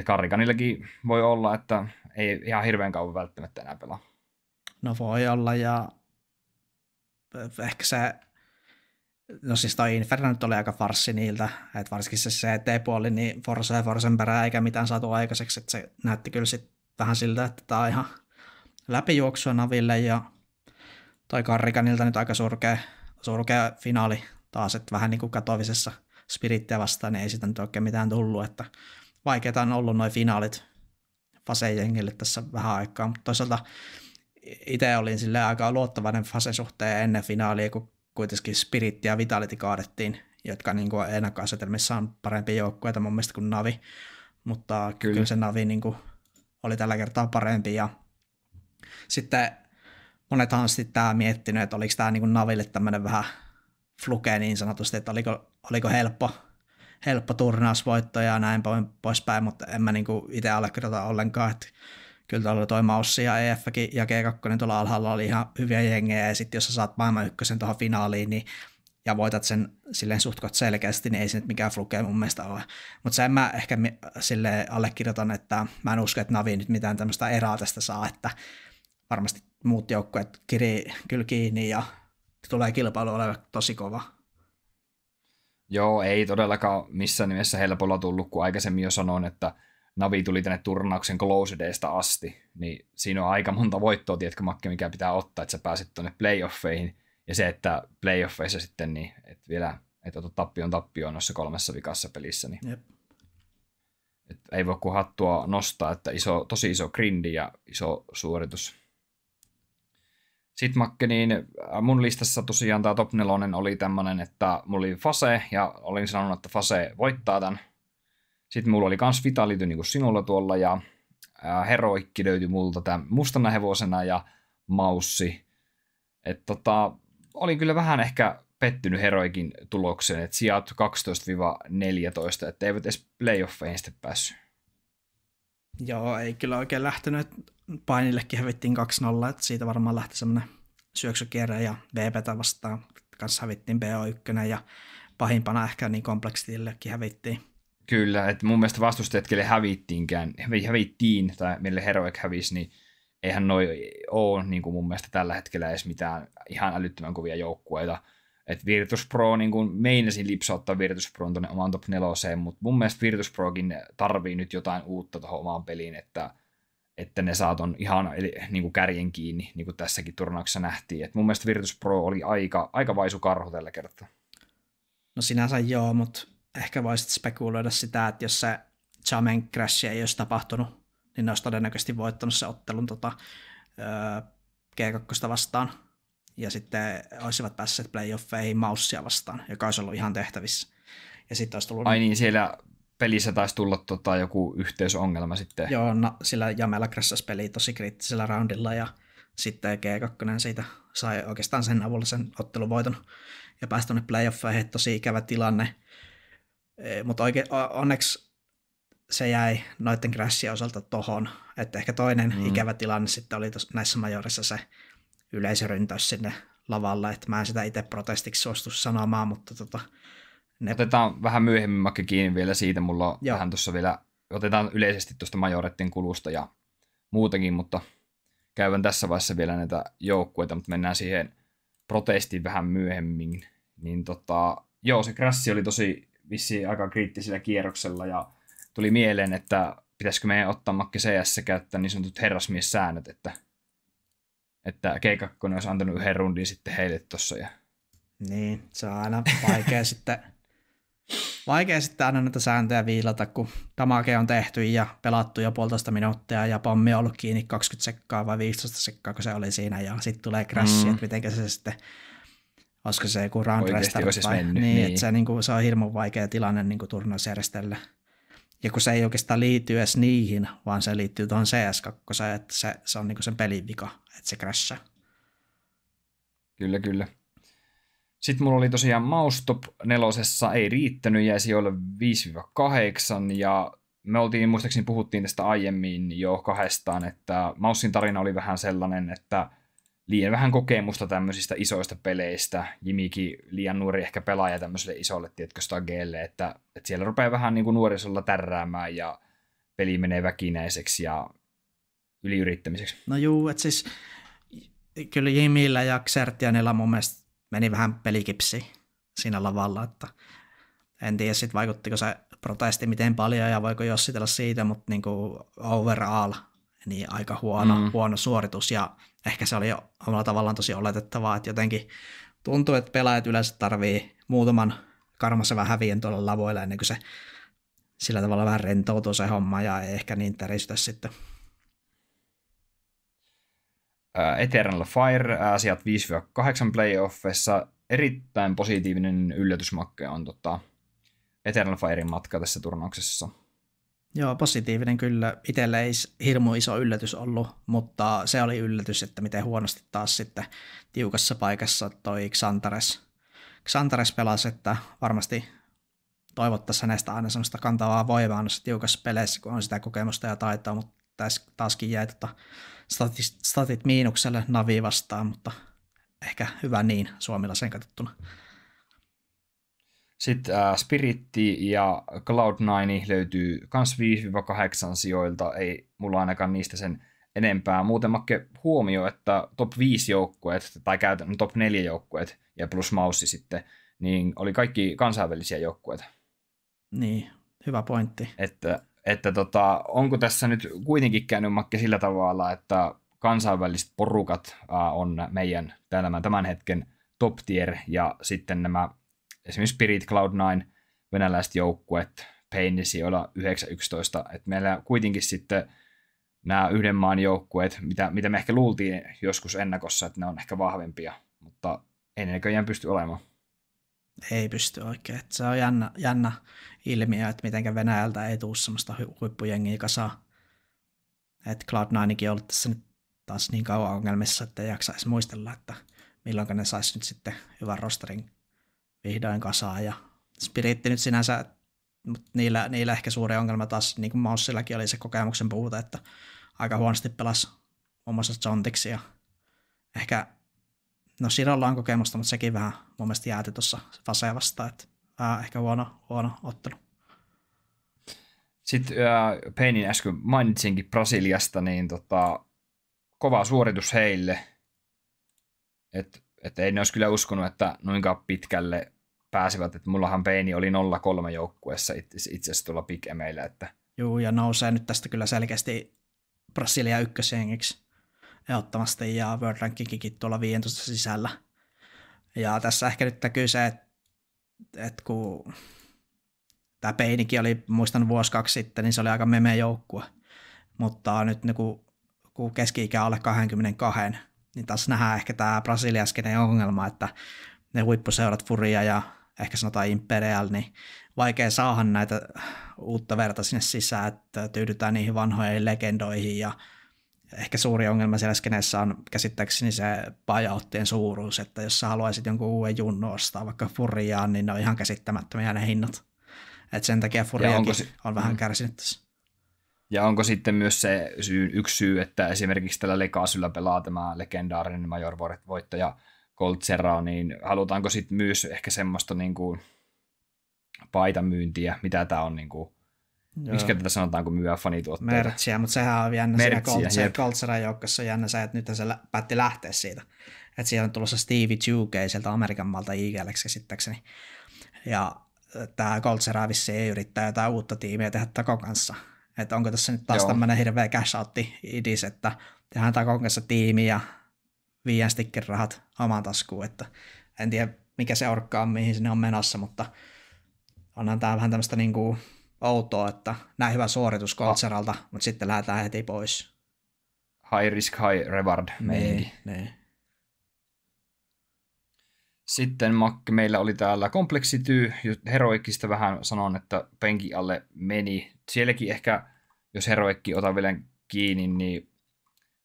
Garriganillakin voi olla, että ei ihan hirveän kauan välttämättä enää pelaa. No voi olla, ja ehkä se, no siis toi Inferno nyt oli aika farssi niiltä, että varsinkin se CT-puoli, niin Forza ja Forzen perään eikä mitään saatu aikaiseksi, että se näytti kyllä sitten vähän siltä, että tää on ihan läpijuoksua Naville, ja toi Garriganilta nyt aika surkea finaali taas, että vähän niin kuin Katowicessa Spirittiä vastaan, niin ei sitä nyt oikein mitään tullut, että vaikeita on ollut noi finaalit Fase-jengille tässä vähän aikaa, mutta toisaalta itse olin silleen aika luottavainen Fase-suhteen ennen finaalia, kun kuitenkin Spirit ja Vitality kaadettiin, jotka niin kuin ennakkoasetelmissa on parempia joukkueita mun mielestä kuin Navi, mutta kyllä se Navi niin kuin oli tällä kertaa parempi, ja sitten monethan on sitten tämä miettinyt, että oliko tämä niin kuin Naville tämmöinen vähän fluke niin sanotusti, että oliko helppo turnausvoitto ja näin poispäin, mutta en mä niinku itse allekirjoita ollenkaan, että kyllä tuolla toi Maussi ja EFkin ja G2 tuolla alhaalla oli ihan hyviä jengejä, ja sitten jos sä saat maailman ykkösen tuohon finaaliin, niin, ja voitat sen silleen suhtkot selkeästi, niin ei se nyt mikään fluke mun mielestä ole. Mutta sen mä ehkä silleen allekirjoitan, että mä en usko, että Navi nyt mitään tämmöistä eraa tästä saa, että varmasti muut joukkueet kirii kyllä kiinni, ja tulee kilpailu olemaan tosi kova. Joo, ei todellakaan missään nimessä helpolla tullut, kun aikaisemmin jo sanoin, että Navi tuli tänne turnauksen closedaysta asti, niin siinä on aika monta voittoa, tiedätkö Makke, mikä pitää ottaa, että sä pääset tuonne playoffeihin, ja se, että playoffeissa sitten, niin et vielä, että otat tappioon noissa 3 vikassa pelissä, niin et ei voi kuin hattua nostaa, että tosi iso grindi ja iso suoritus. Sitten Makke, niin mun listassa tosiaan tämä top 4 oli tämmönen, että mulla oli Fase, ja olin sanonut, että Fase voittaa tämän. Sitten mulla oli kans Vitality niin kuin sinulla tuolla, ja Heroikki löytyi multa tämän mustana hevosena ja Maussi. Että olin kyllä vähän ehkä pettynyt Heroikin tulokseen, että sijat 12-14, että eivät edes playoffeihin sitten päässyt. Joo, ei kyllä oikein lähtenyt. Painillekin hävittiin 2-0, että siitä varmaan lähti semmoinen syöksykierre, ja VPtä vastaan kanssa hävittiin BO1, ja pahimpana ehkä niin Complexitillekin hävittiin. Kyllä, että mun mielestä vastustajat, kelle hävittiin, tai mille Heroic hävisi, niin eihän noi ole niin kuin mun mielestä tällä hetkellä edes mitään ihan älyttömän kovia joukkueita. Että Virtus Pro, niin kuin meinasin lipsauttaa Virtus Proon tuonne omaan top 4, mutta mun mielestä Virtus Prokin tarvii nyt jotain uutta tuohon omaan peliin, että ne saa ton ihan niin kuin kärjen kiinni, niin kuin tässäkin turnauksessa nähtiin. Et mun mielestä Virtus Pro oli aika vaisu karhu tällä kertaa. No sinänsä joo, mutta ehkä voisit spekuloida sitä, että jos se Jamen Crash ei olisi tapahtunut, niin ne olisi todennäköisesti voittanut se ottelun G2 vastaan. Ja sitten olisivat päässeet playoffeihin Maussia vastaan, joka olisi ollut ihan tehtävissä. Ja sitten olisi tullut... Ai niin, siellä pelissä taisi tulla joku yhteysongelma sitten. Joo, sillä Jamella crashasi peli tosi kriittisellä roundilla ja sitten G2 siitä sai oikeastaan sen avulla sen otteluvoiton ja pääsi tuonne playoffeihin, tosi ikävä tilanne. Mutta onneksi se jäi noiden crashien osalta tohon, että ehkä toinen ikävä tilanne sitten oli näissä majorissa se yleisöryntäys sinne lavalle, että mä en sitä itse protestiksi suostu sanomaan, mutta Otetaan vähän myöhemmin Makke kiinni vielä siitä, mulla on vähän tuossa vielä, otetaan yleisesti tuosta majorettien kulusta ja muutakin, mutta käydään tässä vaiheessa vielä näitä joukkueita, mutta mennään siihen protestiin vähän myöhemmin. Niin joo, se crassi oli tosi vissiin aika kriittisellä kierroksella ja tuli mieleen, että pitäisikö meidän ottaa Makke CS käyttää niin sanotut herrasmies-säännöt, että G2 olisi antanut yhden rundin sitten heille tuossa. Niin, se on aina vaikea sitten aina näitä sääntöjä viilata, kun damage on tehty ja pelattu jo 1,5 minuuttia ja pommi on ollut kiinni 20 sekkaa vai 15 sekkaa, kun se oli siinä ja sitten tulee crashi, että mitenkä se sitten, olisiko se joku round restart vai niin. Että se on hirmu vaikea tilanne turnausjärjestölle. Ja kun se ei oikeastaan liity edes niihin, vaan se liittyy tuohon CS2, että se on sen pelin vika, että se crashaa. Kyllä. Sitten mulla oli tosiaan Maus top 4, ei riittänyt, jäi sijoille 5-8, ja me muistaakseni puhuttiin tästä aiemmin jo kahdestaan, että Mausin tarina oli vähän sellainen, että liian vähän kokemusta tämmöisistä isoista peleistä, Jimikin liian nuori ehkä pelaaja tämmöiselle isolle, tiedätkö, Stagelle, että siellä rupeaa vähän niin kuin nuorisolla tärräämään, ja peli menee väkinäiseksi ja yliyrittämiseksi. No juu, että siis kyllä Jimillä ja Xertianilla mun mielestä meni vähän pelikipsi siinä lavalla, että en tiedä sitten vaikuttiko se protesti miten paljon ja voiko jossitella siitä, mutta niin kuin overall niin aika huono suoritus ja ehkä se oli jo omalla tavallaan tosi oletettavaa, että jotenkin tuntuu, että pelaajat yleensä tarvii muutaman karmasevan häviön tuolla lavoilla ennen kuin se sillä tavalla vähän rentoutuu se homma ja ei ehkä niin tärisytä sitten. Eternal Fire, sijat 5-8 playoffissa. Erittäin positiivinen yllätysmakke on Eternal Firein matka tässä turnauksessa. Joo, positiivinen kyllä. Itselle ei hirmu iso yllätys ollut, mutta se oli yllätys, että miten huonosti taas sitten tiukassa paikassa toi Xantares pelasi, että varmasti toivottaisiin hänestä aina sellaista kantavaa voimaa noissa tiukassa peleissä, kun on sitä kokemusta ja taitoa, mutta taaskin jäi statit miinukselle Navi vastaan, mutta ehkä hyvä niin suomilaisen katsottuna. Sitten Spiritti ja Cloud9 löytyy myös 5-8 sijoilta, ei mulla ainakaan niistä sen enempää. Muuten Makke huomio, että top 5 joukkueet, tai käytännön top 4 joukkueet, ja plus Maussi sitten, niin oli kaikki kansainvälisiä joukkueita. Niin, hyvä pointti. Että onko tässä nyt kuitenkin käynyt Makke sillä tavalla, että kansainväliset porukat on meidän tämän hetken top tier, ja sitten nämä esimerkiksi Spirit, Cloud9, venäläiset joukkueet, Painisi, joilla 9-11, että meillä kuitenkin sitten nämä yhden maan joukkueet, mitä me ehkä luultiin joskus ennakossa, että ne on ehkä vahvempia, mutta ei ne näköjään pysty olemaan. Ei pysty oikein. Se on jännä ilmiö, että miten Venäjältä ei tule sellaista huippujengiä kasaan. Että Cloud9kin on ollut tässä nyt taas niin kauan ongelmissa, että ei jaksa edes muistella, että milloin ne saisi nyt sitten hyvän rosterin vihdoin kasaan. Ja Spiritti nyt sinänsä, mutta niillä ehkä suuri ongelma taas, niin kuin Maussillakin oli se kokemuksen puute, että aika huonosti pelasi muun muassa Zontiksi ja ehkä, no Sirolla on kokemusta, mutta sekin vähän mun mielestä jääty tuossa Fasea vastaan, että ehkä huono ottelu. Sitten Paynein äsken mainitsinkin Brasiliasta, niin kova suoritus heille. Et ei ne olisi kyllä uskonut, että noinkaan pitkälle pääsivät. Et mullahan Payne oli 0-3 joukkueessa itse asiassa tuolla Big Emeillä. Että... Juu, ja nousee nyt tästä kyllä selkeästi Brasilia ykkösjengiksi ehdottomasti, ja World Rankingikin tuolla 15 sisällä. Ja tässä ehkä nyt näkyy se, että kun tämä Paynekin oli, muistan vuosi 2 sitten, niin se oli aika meme joukkue. Mutta nyt kun keski-ikä on alle 22, niin taas nähdään ehkä tämä brasiliaskinen ongelma, että ne huippuseurat Furia ja ehkä sanotaan Imperial, niin vaikea saada näitä uutta verta sinne sisään, että tyydytään niihin vanhoihin legendoihin, ja ehkä suuri ongelma siellä skeneessä on käsittääkseni se buyouttien suuruus, että jos sä haluaisit jonkun uuden junnu ostaa vaikka Furiaan, niin ne on ihan käsittämättömiä ne hinnat. Et sen takia Furiakin on vähän kärsinyt tässä. Ja onko sitten myös se yksi syy, että esimerkiksi tällä Legacylla pelaa tämä legendaarinen Major-voittaja Colt Serra, niin halutaanko sitten myös ehkä semmoista niinku paitamyyntiä, mitä tämä on niinku, miksi tätä sanotaan, kun myyä fanituotteita? Mertsiä, mutta sehän on jännä siinä Colt Serran joukossa on jännä se, että nyt se päätti lähteä siitä. Että siellä on tulossa Stevie Jukey sieltä Amerikan maalta IGLX käsittääkseni. Ja tämä Colt Serra vissiin ei yrittää jotain uutta tiimiä tehdä Takon kanssa. Että onko tässä nyt taas tämmöinen hirveä cash-outti-idis, että tehdään Takon kanssa tiimi ja viiän sticker-rahat omaan taskuun. Että en tiedä, mikä se orkkaa on, mihin sinne on menossa, mutta onhan tämä vähän tämmöistä niinku outoa, että näin hyvä suoritus Colt Serralta, mutta sitten lähdetään heti pois. High risk, high reward meininki. Niin. Sitten meillä oli täällä Complexity, Heroikista vähän sanon, että penkin alle meni. Sielläkin ehkä, jos Heroikki ota vielä kiinni, niin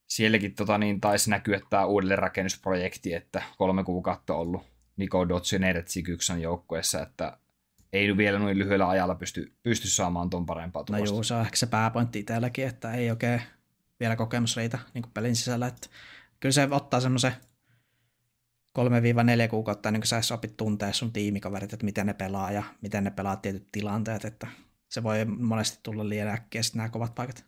sielläkin taisi näkyä tämä uudelleenrakennusprojekti, että 3 kuukautta ollut Niko Dotsi ja Nertsi-Kyksan joukkueessa, että ei vielä noin lyhyellä ajalla pysty saamaan ton parempaa tulosta. No juu, se on ehkä se pääpointti itselläkin, että ei oikein vielä kokemus riitä niin kuin pelin sisällä. Että kyllä se ottaa semmoisen 3-4 kuukautta ennen kuin sä opit tuntea sun tiimikaverit, että miten ne pelaa ja miten ne pelaa tietyt tilanteet, että se voi monesti tulla liian äkkiä sitten nämä kovat paikat.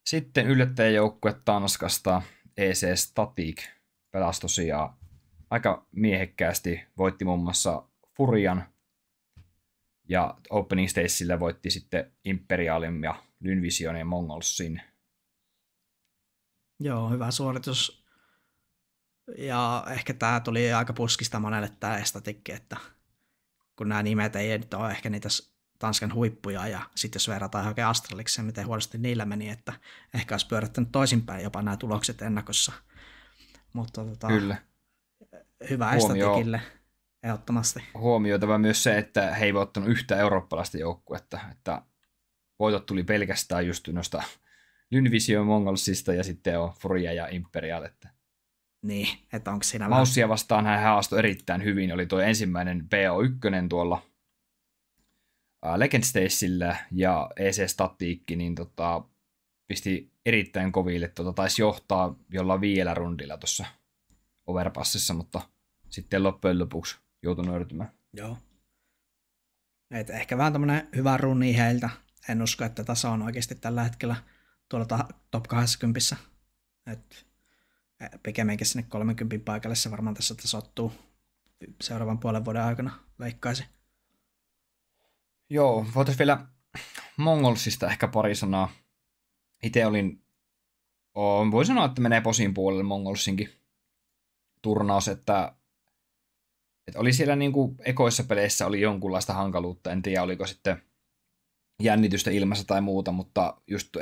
Sitten yllättäjäjoukkue Tanskasta EC Static pelasi tosiaan aika miehekkäästi, voitti muun muassa Furian ja Opening Stagesillä voitti sitten Imperialin ja Lynvision ja Mongolsin. Joo, hyvä suoritus. Ja ehkä tämä tuli aika puskista monelle tämä estatikki, että kun nämä nimet ei nyt ole ehkä niitä Tanskan huippuja, ja sitten jos verrataan johonkin Astralikseen, miten huonosti niillä meni, että ehkä olisi pyörittänyt toisinpäin jopa nämä tulokset ennakossa. Mutta Kyllä. Hyvä estatikille ehdottomasti. Huomioitava myös se, että he eivät ottanut yhtä eurooppalaista joukkuetta, että voitot tuli pelkästään just noista Lynvision Mongolsista ja sitten on Furia ja Imperial. Niin, että onko siinä Maussia vastaan hän haastoi erittäin hyvin. Oli tuo ensimmäinen BO1 tuolla Legend Stagesillä ja EC Statiikki, niin pisti erittäin koville. Taisi johtaa jollain 5 rundilla tuossa Overpassissa, mutta sitten loppujen lopuksi joutui nöyrtymään. Joo. Et ehkä vähän tämmöinen hyvä runni heiltä. En usko, että taso on oikeasti tällä hetkellä tuolla top 20. Et pikemminkin sinne 30 paikalle se varmaan tässä tasoittuu seuraavan puolen vuoden aikana, veikkaisin. Joo, voitaisiin vielä Mongolsista ehkä pari sanaa. Itse voi sanoa, että menee posin puolelle Mongolsinkin turnaus, että oli siellä niinku ekoissa peleissä oli jonkunlaista hankaluutta, en tiedä oliko sitten jännitystä ilmassa tai muuta, mutta just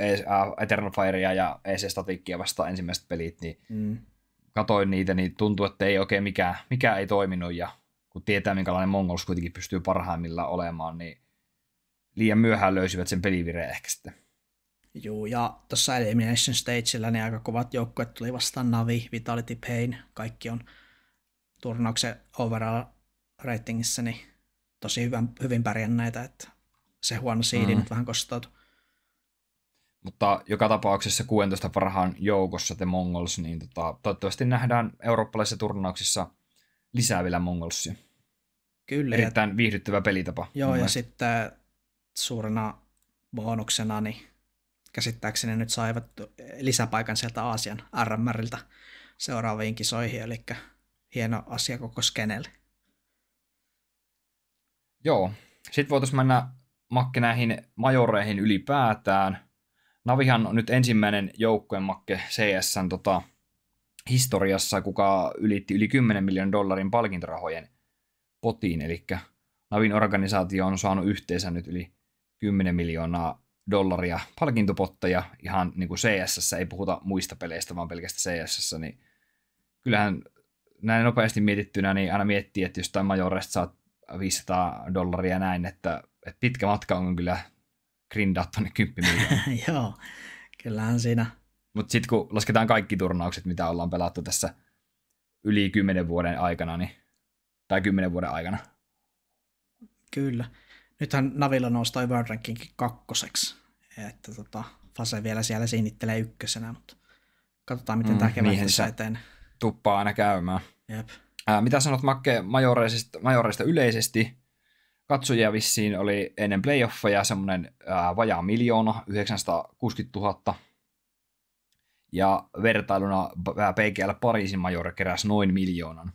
Eternal Firea ja EC Statickia vastaan ensimmäiset pelit, niin katoin niitä, niin tuntui, että ei oikein mikään ei toiminut, ja kun tietää, minkälainen Mongols kuitenkin pystyy parhaimmillaan olemaan, niin liian myöhään löysivät sen pelivireen ehkä sitten. Joo, ja tuossa Elimination Stagella niin aika kovat joukkueet tuli vastaan Navi, Vitality, Pain, kaikki on turnauksen overall ratingissa, niin tosi hyvin pärjänneitä, että se huono siidi nyt vähän kostautui. Mutta joka tapauksessa 16 parhaan joukossa The Mongols, niin toivottavasti nähdään eurooppalaisissa turnauksissa lisää vielä Mongolsia. Kyllä. Erittäin viihdyttävä pelitapa. Joo, ja sitten suurena bonuksena, niin käsittääkseni nyt saivat lisäpaikan sieltä Aasian RMRiltä seuraaviin kisoihin, eli hieno asia koko skenelle. Joo, sitten voitaisiin mennä Makke näihin majoreihin ylipäätään. Navihan on nyt ensimmäinen joukkueen Makke CS:n historiassa, kuka ylitti yli 10 miljoonan dollarin palkintorahojen potiin, eli Navin organisaatio on saanut yhteensä nyt yli 10 miljoonaa dollaria palkintopotteja ihan niin kuin CS:ssä, ei puhuta muista peleistä, vaan pelkästään CS:ssä, niin kyllähän näin nopeasti mietittynä, niin aina miettii, että jostain majoreista saat $500 ja näin, että pitkä matka on kyllä grindaa tuonne 10 miljoonaa. Joo, kyllähän siinä. Mutta sitten kun lasketaan kaikki turnaukset, mitä ollaan pelattu tässä yli 10 vuoden aikana, tai 10 vuoden aikana. Kyllä. Nythän Navilla nousi toi World Rankingin 2. Että Fase vielä siellä siinittelee 1, mutta katsotaan, miten tämä kevät tässä eteen. Tuppaa aina käymään. Jep. Mitä sanot Makke majoreista yleisesti? Katsojia vissiin oli ennen playoffeja semmoinen vajaa 1 960 000. Ja vertailuna PGL Pariisin majore keräsi noin 1 000 000.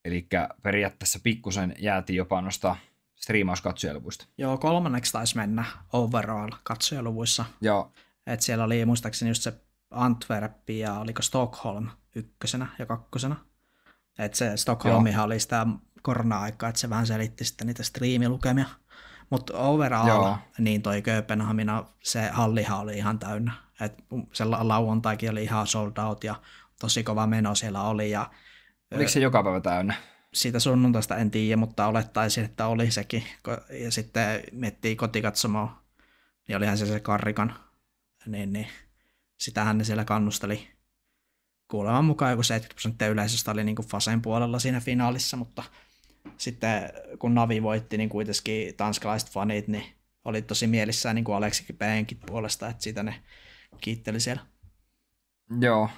Eli periaatteessa pikkusen jäätiin jopa noista striimauskatsojaluvuista. Joo, 3. taisi mennä overall katsojaluvuissa. Joo. Et siellä oli muistaakseni just se Antwerp ja oliko Stockholm 1. ja 2. Et se Stockholmihan oli sitä korona-aikaa, että se vähän selitti sitten niitä striimilukemia. Mutta overall, niin toi Kööpenhamina, se hallihan oli ihan täynnä. Et se lauantaikin oli ihan sold out ja tosi kova meno siellä oli. Ja oliko se joka päivä täynnä? Siitä sunnuntaista en tiedä, mutta olettaisin, että oli sekin. Ja sitten miettii kotikatsomoa, niin olihan se Karrikan. Niin, sitähän ne siellä kannusteli. Kuuleman mukaan joku 70% yleisöstä oli niin kuin Fasen puolella siinä finaalissa, mutta sitten kun Navi voitti, niin kuitenkin tanskalaiset fanit niin oli tosi mielissään niin kuin Aleksi Penkin puolesta, että siitä ne kiitteli siellä. Joo.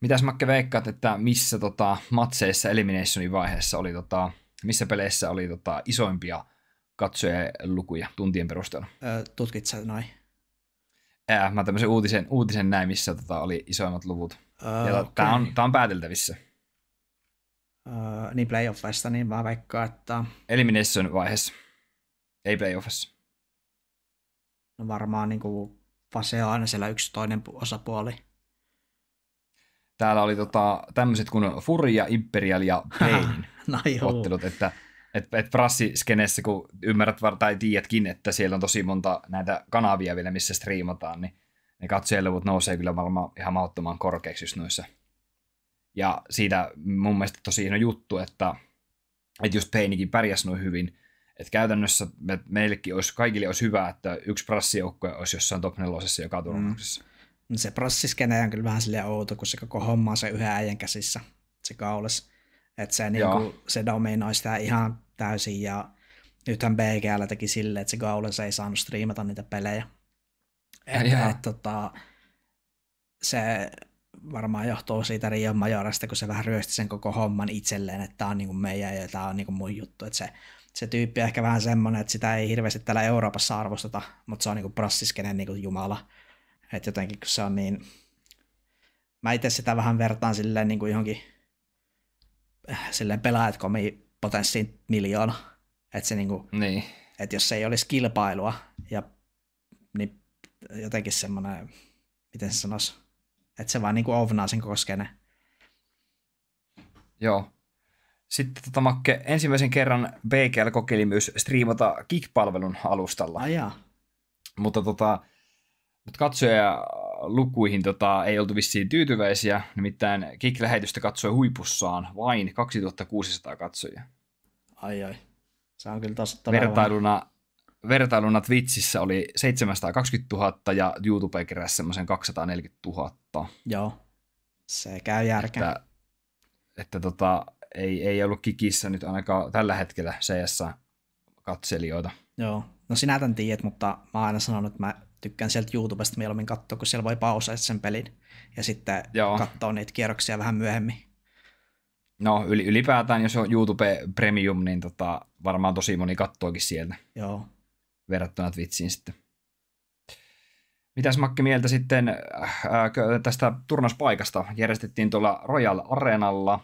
Mitäs Makke veikkaat, että missä matseissa eliminationin vaiheessa oli, missä peleissä oli isoimpia katsojalukuja tuntien perusteella? Tutkit sä noin? Mä tämmöisen uutisen näin, missä oli isoimmat luvut. Okay. Tää on pääteltävissä. Niin playoffista, niin mä veikkaan, että elimination vaiheessa, ei playoffissa. No varmaan niin kuin Fase on aina siellä yksi toinen osapuoli. Täällä oli tämmöiset kuin Furia, Imperial ja Painin no ottelut, että prassiskenessä, kun ymmärrät tai tiedätkin, että siellä on tosi monta näitä kanavia vielä, missä striimataan, niin ne katsojaluvut nousee kyllä varmaan ihan mahdottoman korkeaksi just noissa. Ja siitä mun mielestä tosi hieno juttu, että just Painikin pärjäsi noin hyvin, että käytännössä meillekin kaikille olisi hyvä, että yksi prassijoukkue olisi jossain top 4 joka turnauksessa. Se prassiskene on kyllä vähän silleen outo, kun se koko homma on se yhden äijän käsissä, se kaulas. Että se, niinku, se dominoi sitä ihan täysin, ja nythän BGL teki silleen, että se Gaules ei saanut striimata niitä pelejä. Se varmaan johtuu siitä Rion Majorasta, kun se vähän ryösti sen koko homman itselleen, että tämä on niinku meidän ja tämä on niinku mun juttu. Että se tyyppi on ehkä vähän semmoinen, että sitä ei hirveästi täällä Euroopassa arvosteta, mutta se on niinku prassiskenen niinku jumala. Että jotenkin kun se on niin, mä itse sitä vähän vertaan silleen niin kuin johonkin silleen pelaajat.comin potenssiin 1 miljoona. Että se niin. Että jos ei olisi kilpailua ja niin jotenkin semmoinen, miten se sanoisi, että se vaan niin kuin ovnaa sen koko skene. Joo. Sitten Makke, ensimmäisen kerran BGL kokeili myös striimata Kick-palvelun alustalla. Mutta katsojalukuihin ei oltu vissiin tyytyväisiä, nimittäin Kick-lähetystä katsoi huipussaan vain 2600 katsojia. Ai. Se on kyllä vertailuna Twitchissä oli 720 000 ja YouTube keräsi semmoisen 240 000. Joo, se käy järkeen. Että ei ollut Kikissä nyt ainakaan tällä hetkellä CS-katselijoita. Joo, no sinä tämän tiedät, mutta mä oon aina sanonut, että mä tykkään sieltä YouTubesta mieluummin katsoa, kun siellä voi pauseita sen pelin ja sitten katsoa niitä kierroksia vähän myöhemmin. No ylipäätään, jos on YouTube Premium, niin varmaan tosi moni kattoakin sieltä. Joo. Verrattuna Twitchiin sitten. Mitäs Makke mieltä sitten tästä turnauspaikasta? Järjestettiin tuolla Royal Arenalla.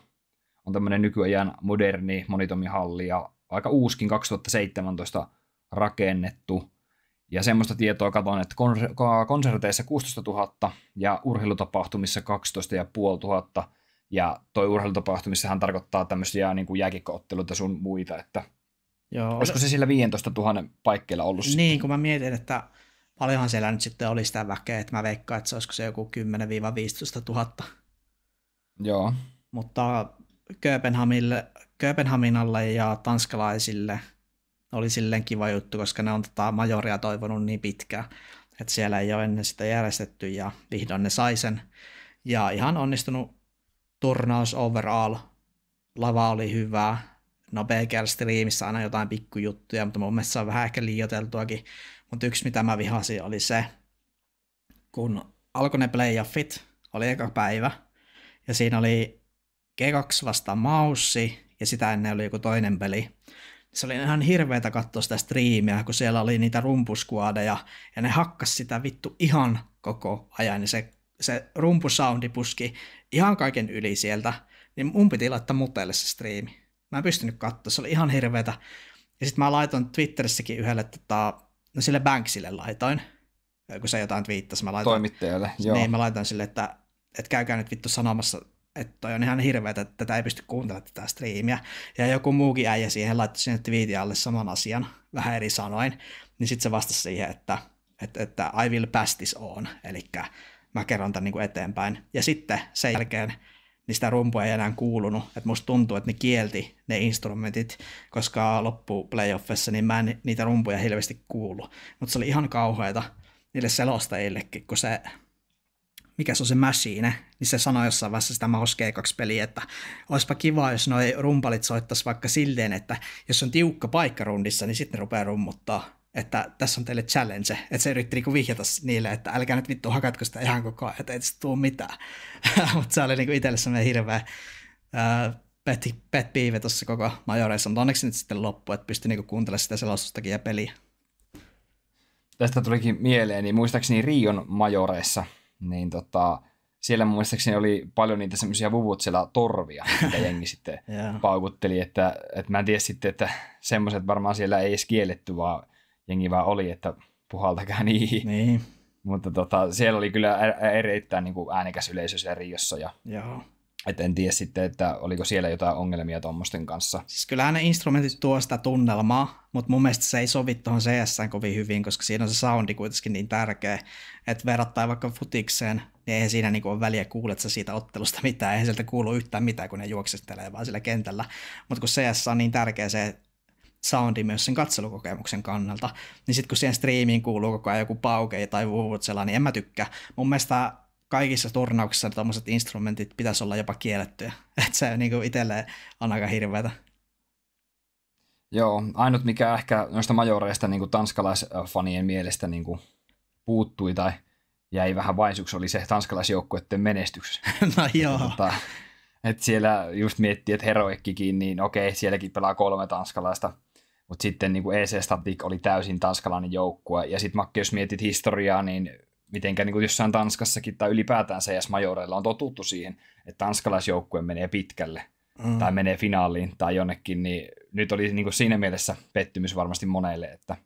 On tämmöinen nykyajan moderni monitomihalli ja aika uuskin 2017 rakennettu. Ja semmoista tietoa katson, että konserteissa 16 000 ja urheilutapahtumissa 12 500. Ja toi urheilutapahtumissahan tarkoittaa tämmöisiä niin kuin jääkiekko-otteluita sun muita, että Joo. olisiko se sillä 15 000 paikkeilla ollut niin, sitten? Kun mä mietin, että paljonhan siellä nyt sitten oli sitä väkeä, että mä veikkaan, että se olisiko se joku 10-15 000. Joo. Mutta Kööpenhaminalle ja tanskalaisille oli silleen kiva juttu, koska ne on majoria toivonut niin pitkään, että siellä ei ole ennen sitä järjestetty ja vihdoin ne sai sen. Ja ihan onnistunut turnaus overall. Lava oli hyvä. No BGR-striimissä aina jotain pikkujuttuja, mutta mun mielestä se on vähän ehkä liioiteltuakin. Mutta yksi mitä mä vihasin oli se, kun alkoi ne playoffit, oli eka päivä, ja siinä oli G2 vastaan Maussi, ja sitä ennen oli joku toinen peli. Se oli ihan hirveätä katsoa sitä striimiä, kun siellä oli niitä rumpuskuadeja, ja ne hakkas sitä vittu ihan koko ajan, ja se rumpusoundi puski ihan kaiken yli sieltä, niin mun piti laittaa muteelle se striimi. Mä en pystynyt katsoa, se oli ihan hirveätä. Ja sitten mä laitoin Twitterissäkin yhdelle, no sille Banksille laitoin, kun se jotain twiittasi. Toimittajalle, joo. Niin, mä laitoin sille, että käykää nyt vittu sanomassa, että toi on ihan hirveätä, että tätä ei pysty kuuntelemaan tätä striimiä. Ja joku muukin äijä siihen laittoi sinne twiitin alle saman asian, vähän eri sanoin. Niin sitten se vastasi siihen, että I will pass this on, eli mä kerron tämän niin kuin eteenpäin. Ja sitten sen jälkeen niin sitä rumpua ei enää kuulunut. Että musta tuntuu, että ne kielti ne instrumentit, koska loppuplayoffissa niin mä en niitä rumpuja hirveästi kuulu. Mutta se oli ihan kauheata niille selostajillekin, kun se, mikä se on se Machine, niin se sanoi jossain vaiheessa sitä Maus G2-peliä, että olisipa kiva, jos noi rumpalit soittaisi vaikka silleen, että jos on tiukka paikka rundissa, niin sitten ne rupeaa rummuttaa. Että tässä on teille challenge, että se yritti niinku vihjata niille, että älkää nyt vittu hakatko sitä ihan koko ajan, että ei tästä tule mitään. Mutta se oli niinku itselle semmoinen hirveä pet peeve tuossa koko majoreissa, mutta onneksi nyt sitten loppui, että pystyi niinku kuuntelemaan sitä selostustakin ja peliä. Tästä tulikin mieleen, niin muistaakseni Rion majoreissa, niin siellä muistaakseni oli paljon niitä semmoisia vuvutsella torvia, mitä jengi sitten paukutteli, että mä en tiedä sitten, että semmoiset varmaan siellä ei edes kielletty, vaan jengi vaan oli, että puhaltakaa niihin. Niin. Mutta siellä oli kyllä erittäin niin kuin äänekäs yleisö siellä Riossa. Joo. Et en tiedä sitten, että oliko siellä jotain ongelmia tuommoisten kanssa. Siis kyllähän ne instrumentit tuo sitä tunnelmaa, mutta mun mielestä se ei sovi tuohon CS:ään kovin hyvin, koska siinä on se soundi kuitenkin niin tärkeä, että verrattain vaikka futikseen, niin eihän siinä niinku ole väliä, kuulet sä siitä ottelusta mitään, eihän sieltä kuulu yhtään mitään, kun ne juoksestelee vaan sillä kentällä. Mutta kun CS on niin tärkeä se soundi myös sen katselukokemuksen kannalta, niin sitten kun siihen striimiin kuuluu koko ajan joku pauke tai vuvutsella, niin en mä tykkää. Mun mielestä kaikissa turnauksissa tuommoiset instrumentit pitäisi olla jopa kiellettyjä. Että se niin itselleen on aika hirveätä. Joo, ainut mikä ehkä noista majoreista niin tanskalaisfanien mielestä niin puuttui tai jäi vähän vaisuksi, oli se tanskalaisjoukkueiden menestys. No joo. Että siellä just miettii, että Heroikkikin, niin okei, sielläkin pelaa 3 tanskalaista, mutta sitten niin EC Static oli täysin tanskalainen joukkue. Ja sitten Makke, jos mietit historiaa, niin mitenkä niin jossain Tanskassakin tai ylipäätään CS-majoreilla on totuttu siihen, että tanskalaisjoukkue menee pitkälle tai menee finaaliin tai jonnekin, niin nyt oli niin siinä mielessä pettymys varmasti monelle, että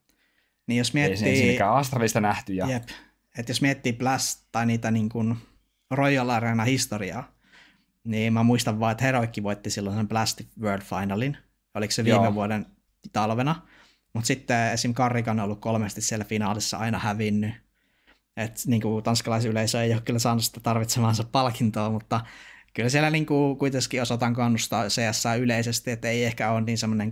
niin jos miettii, ei siinäkään Astralista nähty. Ja jep, että jos miettii Blast tai niitä niin kuin Royal Arena historiaa, niin mä muistan vaan, että Heroikki voitti silloin sen Blast World Finalin, oliko se viime vuoden talvena, mutta sitten esim. Karrikan on ollut 3 siellä finaalissa aina hävinnyt. Että niinku tanskalaisyleisö ei ole kyllä saanut sitä tarvitsemaansa palkintoa, mutta kyllä siellä niinku kuitenkin osataan kannustaa CS yleisesti, että ei ehkä ole niin semmoinen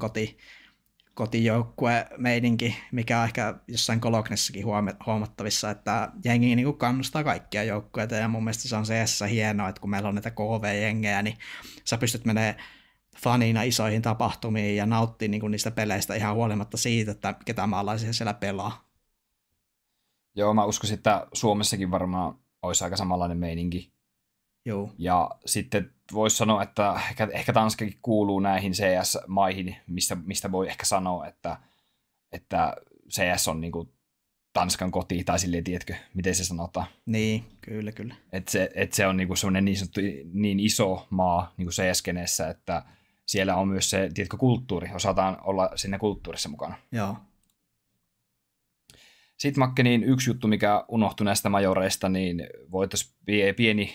kotijoukkue meidinkin, mikä on ehkä jossain Koloknessakin huomattavissa, että jengi niinku kannustaa kaikkia joukkueita, ja mun mielestä se on CS hienoa, että kun meillä on näitä KV-jengejä, niin sä pystyt menemään fanina isoihin tapahtumiin ja nauttii niinku niistä peleistä ihan huolimatta siitä, että ketä maalaisia siellä pelaa. Joo, mä uskoisin, että Suomessakin varmaan olisi aika samanlainen meininki. Joo. Ja sitten voisi sanoa, että ehkä Tanskakin kuuluu näihin CS-maihin, mistä voi ehkä sanoa, että CS on niinku Tanskan koti, tai silleen, tiedätkö, miten se sanotaan. Niin, kyllä. Et se on niinku semmoinen niin sanottu niin iso maa niinku CS-skeneessä, että siellä on myös se, tiedätkö, kulttuuri, osataan olla siinä kulttuurissa mukana. Joo. Sitten Makke, niin yksi juttu, mikä unohtui näistä majoreista, niin voitaisiin pieni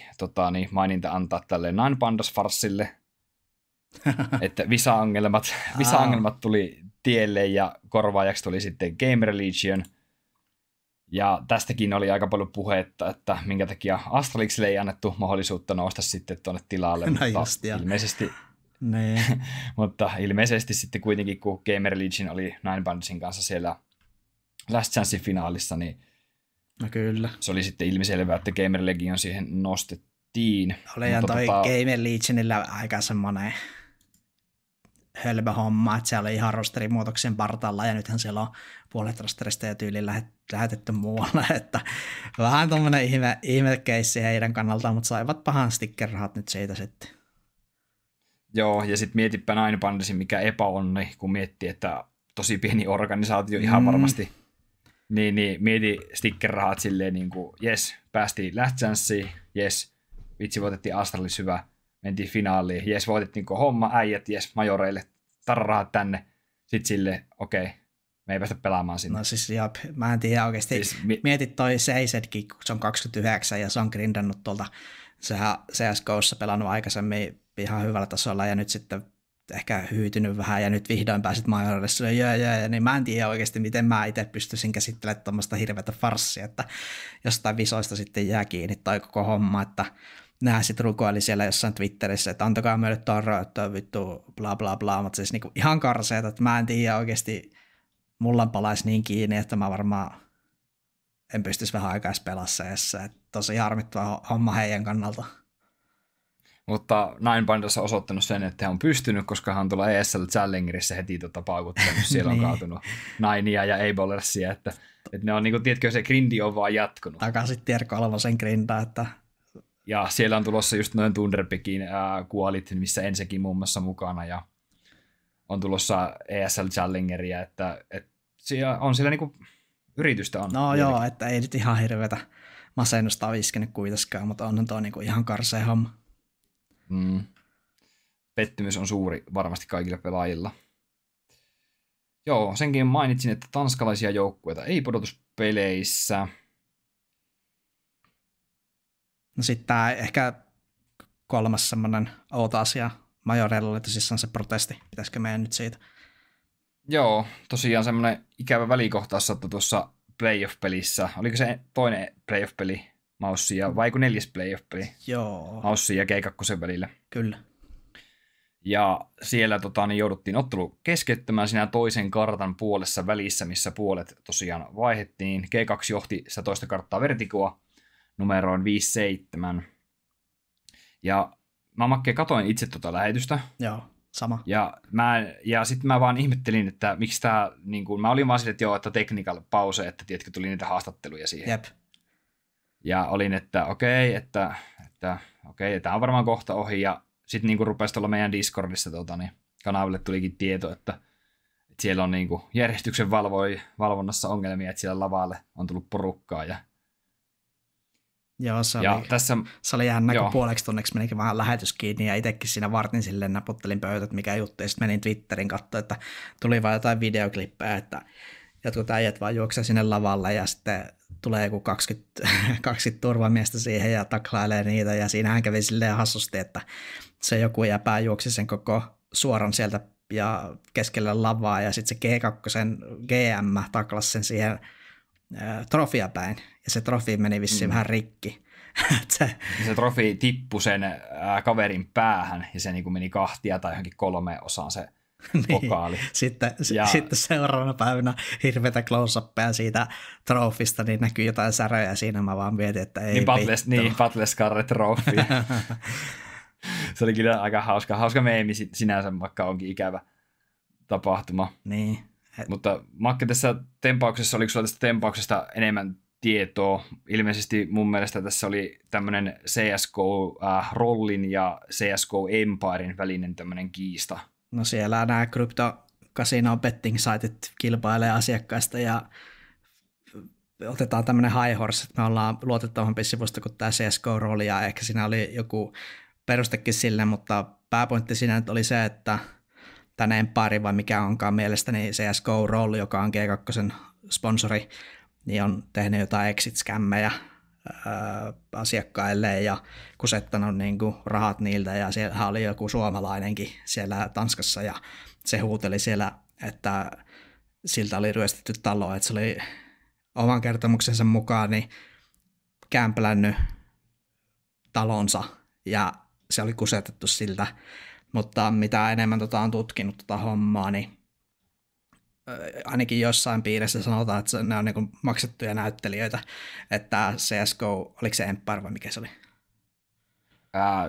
maininta antaa tälle Nine Pandas-farssille, että visa-ongelmat tuli tielle ja korvaajaksi tuli sitten Gamer Legion. Ja tästäkin oli aika paljon puhetta, että minkä takia Astralixille ei annettu mahdollisuutta nousta sitten tuonne tilalle, mutta ilmeisesti sitten kuitenkin, kun Gamer Legion oli Nine Pandasin kanssa siellä Last Chancein finaalissa, niin no kyllä. Se oli sitten ilmiselvää, että Gamer Legion siihen nostettiin. Olihan toi Gamer Legionilla aika semmoinen hölmö homma, että se oli ihan rosterimuutoksen partalla, ja nythän siellä on puolet rosterista ja tyyliin lähetetty muualle, että vähän tommoinen ihme keissi heidän kannaltaan, mutta saivat pahan sticker-rahat nyt siitä sitten. Joo, ja sitten mietipä Nine Pandasin, mikä epäonni, kun miettii, että tosi pieni organisaatio ihan varmasti, niin mieti sticker-rahat silleen niin kuin, jes, päästiin Last Chanceen, jes, vitsi, voitettiin Astralis hyvä, mentiin finaaliin, jes, voitettiin homma, äijät, jes, majoreille, tarrahat tänne, sitten silleen, okei, me ei päästä pelaamaan sinne. No siis jap, mä en tiedä oikeasti, siis, mietit toi Seisedkin, kun se on 29 ja se on grindannut tuolta, sehän CSGOssa pelannut aikaisemmin ihan hyvällä tasolla ja nyt sitten ehkä hyytynyt vähän ja nyt vihdoin pääsit majorille, niin mä en tiedä oikeasti, miten mä itse pystyisin käsittelemään tuommoista hirveätä farssia, että jostain visoista sitten jää kiinni toi koko homma, että nää sitten rukoili siellä jossain Twitterissä, että antakaa meille tarraa, että vittu bla bla bla, mutta siis niinku ihan karseeta, että mä en tiedä oikeasti, mulla palaisi niin kiinni, että mä varmaan en pystyisi vähän aikaa pelaa CS, että tosi harmittava homma heidän kannalta. Mutta Nine Pandas on osoittanut sen, että he on pystynyt, koska hän on tuolla ESL Challengerissa heti paukuttanut. Siellä on kaatunut Ninea ja Ablelersia, että ne on, niin kuin, tiedätkö, se grindi on vaan jatkunut. Takaisin tier 3 grindaa, että... Ja siellä on tulossa just noin Thunderpickin kuolit, missä Ensekin muun muassa mukana, ja on tulossa ESL Challengeria, että siellä on siellä niinku yritystä on. No joo, että ei nyt ihan hirveätä masennusta ole iskenyt kuitenkaan, mutta on tuo niinku ihan karsea homma. Pettymys on suuri varmasti kaikilla pelaajilla. Joo, senkin mainitsin, että tanskalaisia joukkueita ei pudotuspeleissä. No sitten tämä ehkä kolmas semmoinen outo asia Majorella, että siis on se protesti. Pitäisikö meidän nyt siitä? Joo, tosiaan semmoinen ikävä välikohtaus sattui tuossa playoff-pelissä. Oliko se toinen playoff-peli Maussia vai 4. playoff-peli? Joo. Maussia ja G2 välillä. Kyllä. Ja siellä niin jouduttiin ottelu keskeyttämään siinä toisen kartan puolessa välissä, missä puolet tosiaan vaihdettiin. G2 johti sitä toista karttaa Vertigoa numeroon 5-7. Ja mä Makke katoin itse lähetystä. Joo, sama. Ja sitten mä vaan ihmettelin, että miksi tämä, niin kuin, mä olin vaan sille, että joo, että technical pause, että tiedätkö, tuli niitä haastatteluja siihen. Jep. Ja olin, että okei, tämä on varmaan kohta ohi, ja sitten niin rupesi tuolla meidän Discordissa niin kanaville tulikin tieto, että siellä on niin kuin järjestyksen valvonnassa ongelmia, että siellä lavalle on tullut porukkaa. Joo, se oli jännä, kun puoleksi tunniksi menikin vähän lähetys kiinni, ja itsekin siinä vartin silleen naputtelin pöytät, mikä juttu, ja sitten menin Twitterin katsoa, että tuli vaan jotain videoklippejä, että jotkut äijät vaan juoksee sinne lavalle, ja sitten tulee joku 20 turvamiestä siihen ja taklailee niitä, ja siinähän kävi silleen hassusti, että se joku jäpää juoksi sen koko suoran sieltä ja keskelle lavaa, ja sitten se G2 GM taklasi sen siihen trofia päin, ja se trofi meni vissiin vähän rikki. Se trofi tippui sen kaverin päähän, ja se niin kuin meni kahtia tai johonkin 3 osaan se pokaali. Sitten seuraavana päivänä hirveätä close-uppeja siitä trofista, niin näkyy jotain säröjä siinä, mä vaan mietin, että ei vittu. Battlescar Trophy. Se oli kyllä aika hauska meemi sinänsä, vaikka onkin ikävä tapahtuma. Niin. Mutta Makke, tässä tempauksessa, oliko sulla tästä tempauksesta enemmän tietoa? Ilmeisesti mun mielestä tässä oli tämmöinen CSGO-rollin ja CSGO Empiren välinen tämmöinen kiista. No siellä nämä crypto casino betting saitit kilpailee asiakkaista ja otetaan tämmöinen high horse, että me ollaan luotettavampi sivusta kuin tämä CSGO-rooli, ja ehkä siinä oli joku perustekin sille, mutta pääpointti siinä nyt oli se, että tänne Empire, vai mikä onkaan mielestäni CSGO-rooli, joka on G2 sponsori, niin on tehnyt jotain exit-skämmejä asiakkaille ja kusettanut niin kuin rahat niiltä, ja siellä oli joku suomalainenkin siellä Tanskassa, ja se huuteli siellä, että siltä oli ryöstetty talo, että se oli oman kertomuksensa mukaan niin kämpälännyt talonsa, ja se oli kusetettu siltä, mutta mitä enemmän on tutkinut hommaa, niin ainakin jossain piirissä sanotaan, että ne on niin maksettuja näyttelijöitä, että CSGO, oliko se Empire vai mikä se oli?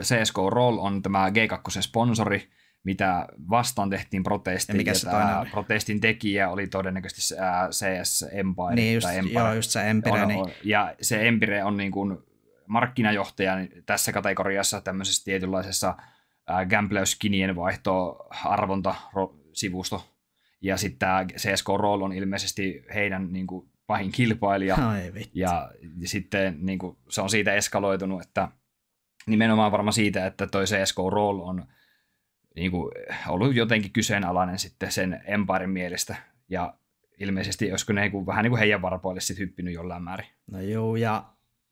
CSGO Roll on tämä G2-sponsori, mitä vastaan tehtiin protesti. Ja mikä se toinen oli? Protestin tekijä oli todennäköisesti CS Empire. Niin, just, tai Empire. Joo, just se Empire. Niin. Ja se Empire on niin kuin markkinajohtaja tässä kategoriassa tämmöisessä tietynlaisessa gambleuskinien vaihto-arvonta-sivusto. Ja sitten tämä CSGO Roll on ilmeisesti heidän niin kuin pahin kilpailija. Ja sitten niin kuin, se on siitä eskaloitunut, että nimenomaan varmaan siitä, että toi CSGO Roll on niin kuin, ollut jotenkin kyseenalainen sitten sen Empiren mielestä. Ja ilmeisesti olisiko ne vähän niin kuin heidän varpoille sitten hyppinyt jollain määrin. No joo, ja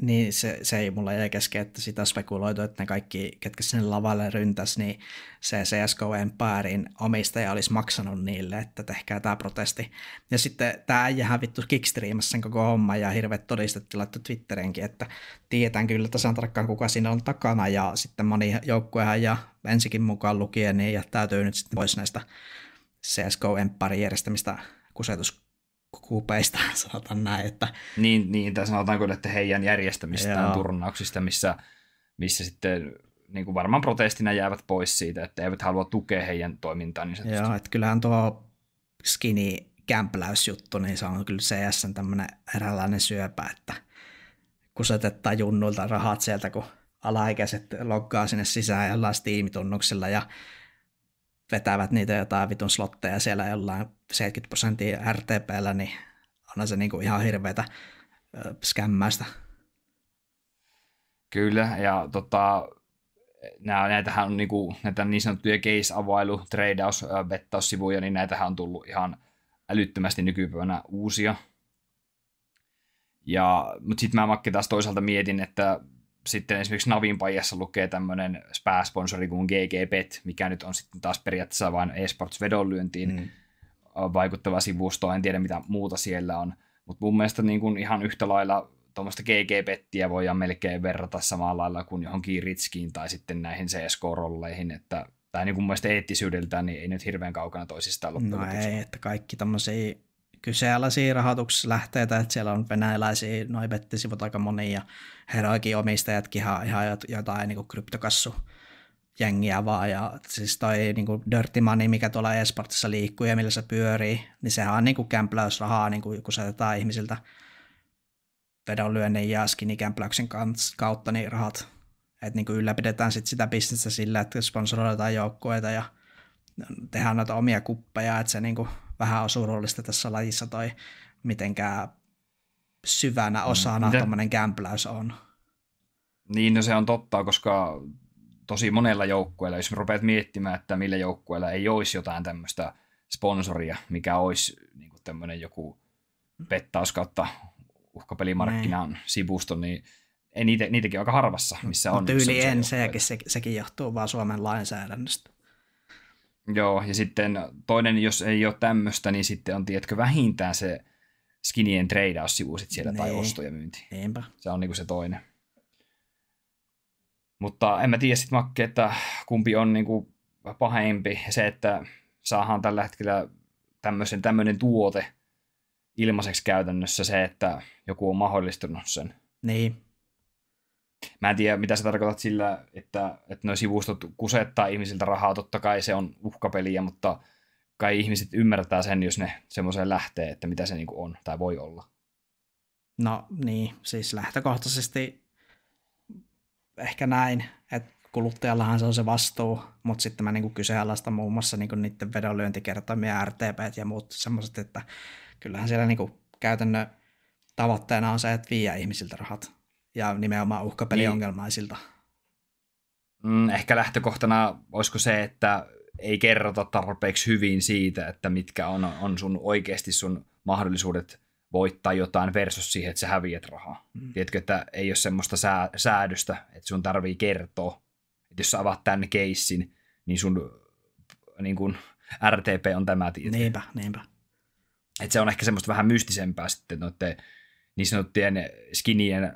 niin se ei mulla jäi kesken, että sitä spekuloitu, että ne kaikki, ketkä sinne lavalle ryntäs, niin se CSGO Empiren omistaja olisi maksanut niille, että tehkää tämä protesti. Ja sitten tämä äijähän vittu kickstreamasi sen koko homma, ja hirveät todistettiin laittu Twitterinkin, että tiedetään kyllä tasan tarkkaan, kuka siinä on takana, ja sitten moni joukkuehan ja ensikin mukaan lukien, niin jättäytyy nyt sitten pois näistä CSGO Empiren järjestämistä kupeista, sanotaan näin. Että niin tai sanotaanko, että heidän järjestämistään turnauksista, missä sitten niin kuin varmaan protestina jäävät pois siitä, että eivät halua tukea heidän toimintaan. Niin joo, että kyllähän tuo skinny-kämpläysjuttu, niin se on kyllä CS:n tämmöinen eräänlainen syöpä, että kusetetaan junnuilta rahat sieltä, kun alaikäiset loggaa sinne sisään jollain Steam-tunnuksilla ja vetävät niitä jotain vitun slotteja siellä jollain 70% RTP:llä, niin onhan se niinku ihan hirveätä skämmäistä. Kyllä, ja näitähän on niinku, näitä niin sanottuja case-availu, tradeaus, bettaussivuja, niin näitähän on tullut ihan älyttömästi nykypäivänä uusia. Mutta sitten mä Makke taas toisaalta mietin, että sitten esimerkiksi Navin pajassa lukee tämmöinen pääsponsori kuin GGBet, mikä nyt on sitten taas periaatteessa vain eSports-vedonlyöntiin vaikuttava sivusto. En tiedä, mitä muuta siellä on. Mutta mun mielestä niin kuin ihan yhtä lailla tuommoista GG-bettiä voidaan melkein verrata samalla lailla kuin johonkin Ritskiin tai sitten näihin CSGO-rolleihin. Tai niin kuin mun mielestä eettisyydeltään niin ei nyt hirveän kaukana toisistaan loppujen lopuksi. No ei, että kaikki tämmöisiä kyseenalaisia rahoituslähteitä, että siellä on venäläisiä noi bettisivut aika monia, ja heroikin omistajatkin ihan jotain niin kuin kryptokassu jengiä vaan, ja siis toi niin kuin dirty money, mikä tuolla eSportissa liikkuu ja millä se pyörii, niin sehän on niin kuin kämpläysrahaa, niin kuin kun satetaan ihmisiltä vedonlyönnin ja skinikämpläyksen kautta niin rahat, että niin kuin ylläpidetään sit sitä bisnestä sillä, että sponsoroidaan joukkueita ja tehdään noita omia kuppeja, että se niin kuin vähän on surullista tässä lajissa toi mitenkään syvänä osana tuommoinen kämpläys on. Niin, no se on totta, koska tosi monella joukkueella, jos rupeat miettimään, että millä joukkueella ei olisi jotain tämmöistä sponsoria, mikä olisi niin kuin tämmöinen joku pettaus kautta uhkapelimarkkinan sivusto, niin ei niitäkin on aika harvassa, missä on. Tyyli sekin johtuu vaan Suomen lainsäädännöstä. Joo, ja sitten toinen, jos ei ole tämmöistä, niin sitten on, tiedätkö, vähintään se skinien tradeaussivu siellä tai osto ja myynti. Niinpä. Se on niinku se toinen. Mutta en mä tiedä sitten, Makke, että kumpi on niinku pahempi. Se, että saadaan tällä hetkellä tämmöinen tuote ilmaiseksi käytännössä, se, että joku on mahdollistunut sen. Niin. Mä en tiedä, mitä sä tarkoitat sillä, että nuo sivustot kusettaa ihmisiltä rahaa. Totta kai se on uhkapeliä, mutta kai ihmiset ymmärtää sen, jos ne semmoiseen lähtee, että mitä se niinku on tai voi olla. No niin, siis lähtökohtaisesti ehkä näin, että kuluttajallahan se on se vastuu, mutta sitten mä niinku kyseenalaistan muun muassa niinku niiden vedonlyöntikertoimia, RTPt ja muut semmoiset, että kyllähän siellä niinku käytännön tavoitteena on se, että vie ihmisiltä rahat ja nimenomaan uhkapeliongelmaisilta. Ehkä lähtökohtana olisiko se, että ei kerrota tarpeeksi hyvin siitä, että mitkä on sun oikeasti sun mahdollisuudet voittaa jotain versus siihen, että sä häviät rahaa. Tiedätkö, että ei ole semmoista säädöstä, että sun tarvii kertoa. Että jos sä avaat tämän keissin, niin sun niin kun RTP on tämä tieto. Niinpä. Että se on ehkä semmoista vähän mystisempää sitten noiden niin sanottujen skinien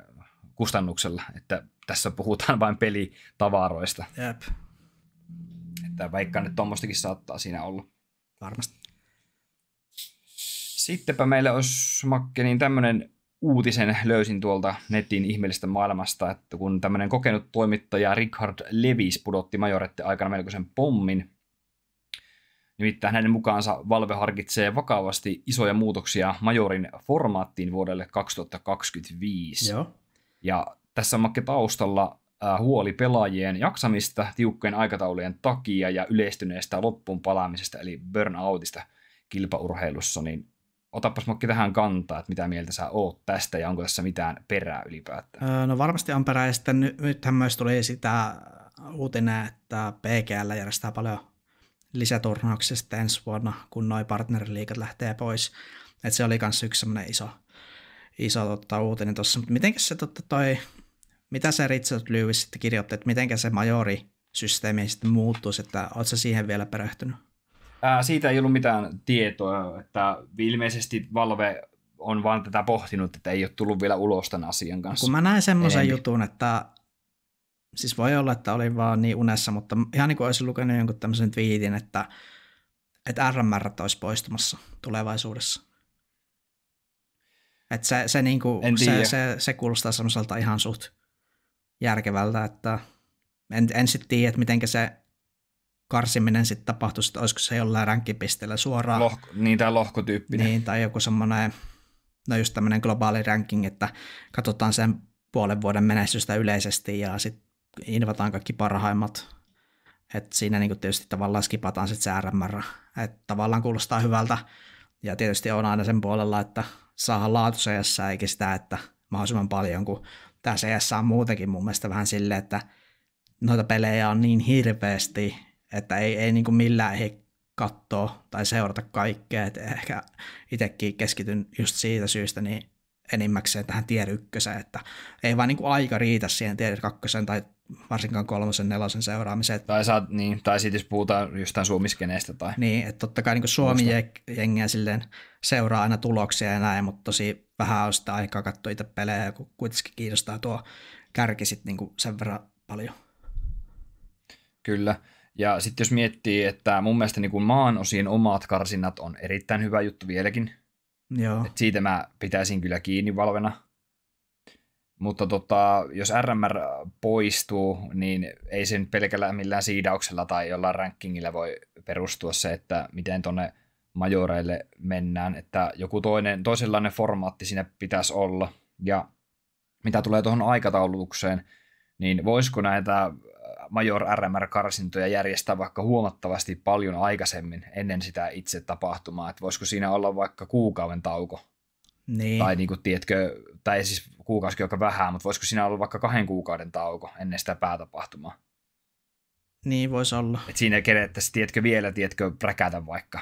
kustannuksella, että tässä puhutaan vain pelitavaroista. Jep. Että vaikka nyt tommostakin saattaa siinä olla. Varmasti. Sittenpä meillä olisi, Makke, niin tämmöinen uutisen löysin tuolta netin ihmeellisestä maailmasta, että kun tämmöinen kokenut toimittaja Richard Levis pudotti Majorette aikana melkoisen pommin, nimittäin hänen mukaansa Valve harkitsee vakavasti isoja muutoksia Majorin formaattiin vuodelle 2025. Joo. Ja tässä on Makke taustalla huoli pelaajien jaksamista tiukkojen aikataulujen takia ja yleistyneestä loppuun palaamisesta, eli burnoutista kilpaurheilussa, niin otapas Makke tähän kantaa, että mitä mieltä sä oot tästä ja onko tässä mitään perää ylipäätään? No varmasti on perää ja sitten nythän myös tuli sitä uutinen, että PGL järjestää paljon lisäturnauksia sitten ensi vuonna, kun noi partneriliigat lähtee pois. Että se oli myös yksi semmoinen iso uutinen tuossa. Mutta mitenkä se mitä se Richard Lewis sitten kirjoitti, että mitenkä se majorisysteemi sitten muuttuisi, että ootko sä siihen vielä perehtynyt? Siitä ei ollut mitään tietoa, että ilmeisesti Valve on vaan tätä pohtinut, että ei ole tullut vielä ulos tämän asian kanssa. Kun mä näin semmoisen jutun, että siis voi olla, että oli vaan niin unessa, mutta ihan niin kuin olisin lukenut jonkun tämmöisen twiitin, että RMR olisi poistumassa tulevaisuudessa. Että se kuulostaa semmoiselta ihan suht järkevältä, että en sitten tiedä, että miten se karsiminen sitten tapahtuisi, että olisiko se jollain rankkipisteellä suoraan. Tämä lohkotyyppinen. Niin, tai joku semmoinen, no just tämmöinen globaali ranking, että katsotaan sen puolen vuoden menestystä yleisesti ja sitten invataan kaikki parhaimmat. Että siinä niinku tietysti tavallaan skipataan sitten se RMR. Että tavallaan kuulostaa hyvältä ja tietysti on aina sen puolella, että saadaan laatu CS eikä sitä, että mahdollisimman paljon, kun tämä CS on muutenkin mun mielestä vähän silleen, että noita pelejä on niin hirveästi, että ei niin kuin millään ehdi katsoa tai seurata kaikkea, että ehkä itsekin keskityn just siitä syystä niin enimmäkseen tähän tier 1, että ei vaan niin kuin aika riitä siihen tier 2 tai varsinkaan 3, 4 seuraamiseen. Tai sitten jos puhutaan jostain suomiskeneestä. Tai niin, että totta kai niin Suomi-jengiä silleen seuraa aina tuloksia ja näin, mutta tosi vähän on sitä aikaa katsoa itse pelejä, kun kuitenkin kiinnostaa tuo kärki sitten niin kuin sen verran paljon. Kyllä. Ja sitten jos miettii, että mun mielestä niin kuin maan osien omat karsinnat on erittäin hyvä juttu vieläkin. Joo. Et siitä mä pitäisin kyllä kiinni Valvena. Mutta jos RMR poistuu, niin ei se nyt pelkällä millään siidauksella tai jollain rankingilla voi perustua se, että miten tuonne majoreille mennään. Että joku toisenlainen formaatti siinä pitäisi olla. Ja mitä tulee tuohon aikataulutukseen, niin voisiko näitä Major RMR-karsintoja järjestää vaikka huomattavasti paljon aikaisemmin ennen sitä itse tapahtumaa, että voisiko siinä olla vaikka kuukauden tauko, niin. Tai niin kuin, tiedätkö, tai siis kuukausikin aika vähän, mutta voisiko siinä olla vaikka 2 kuukauden tauko ennen sitä päätapahtumaa? Niin voisi olla. Että siinä kerettäisiin, tiedätkö, präkätä vaikka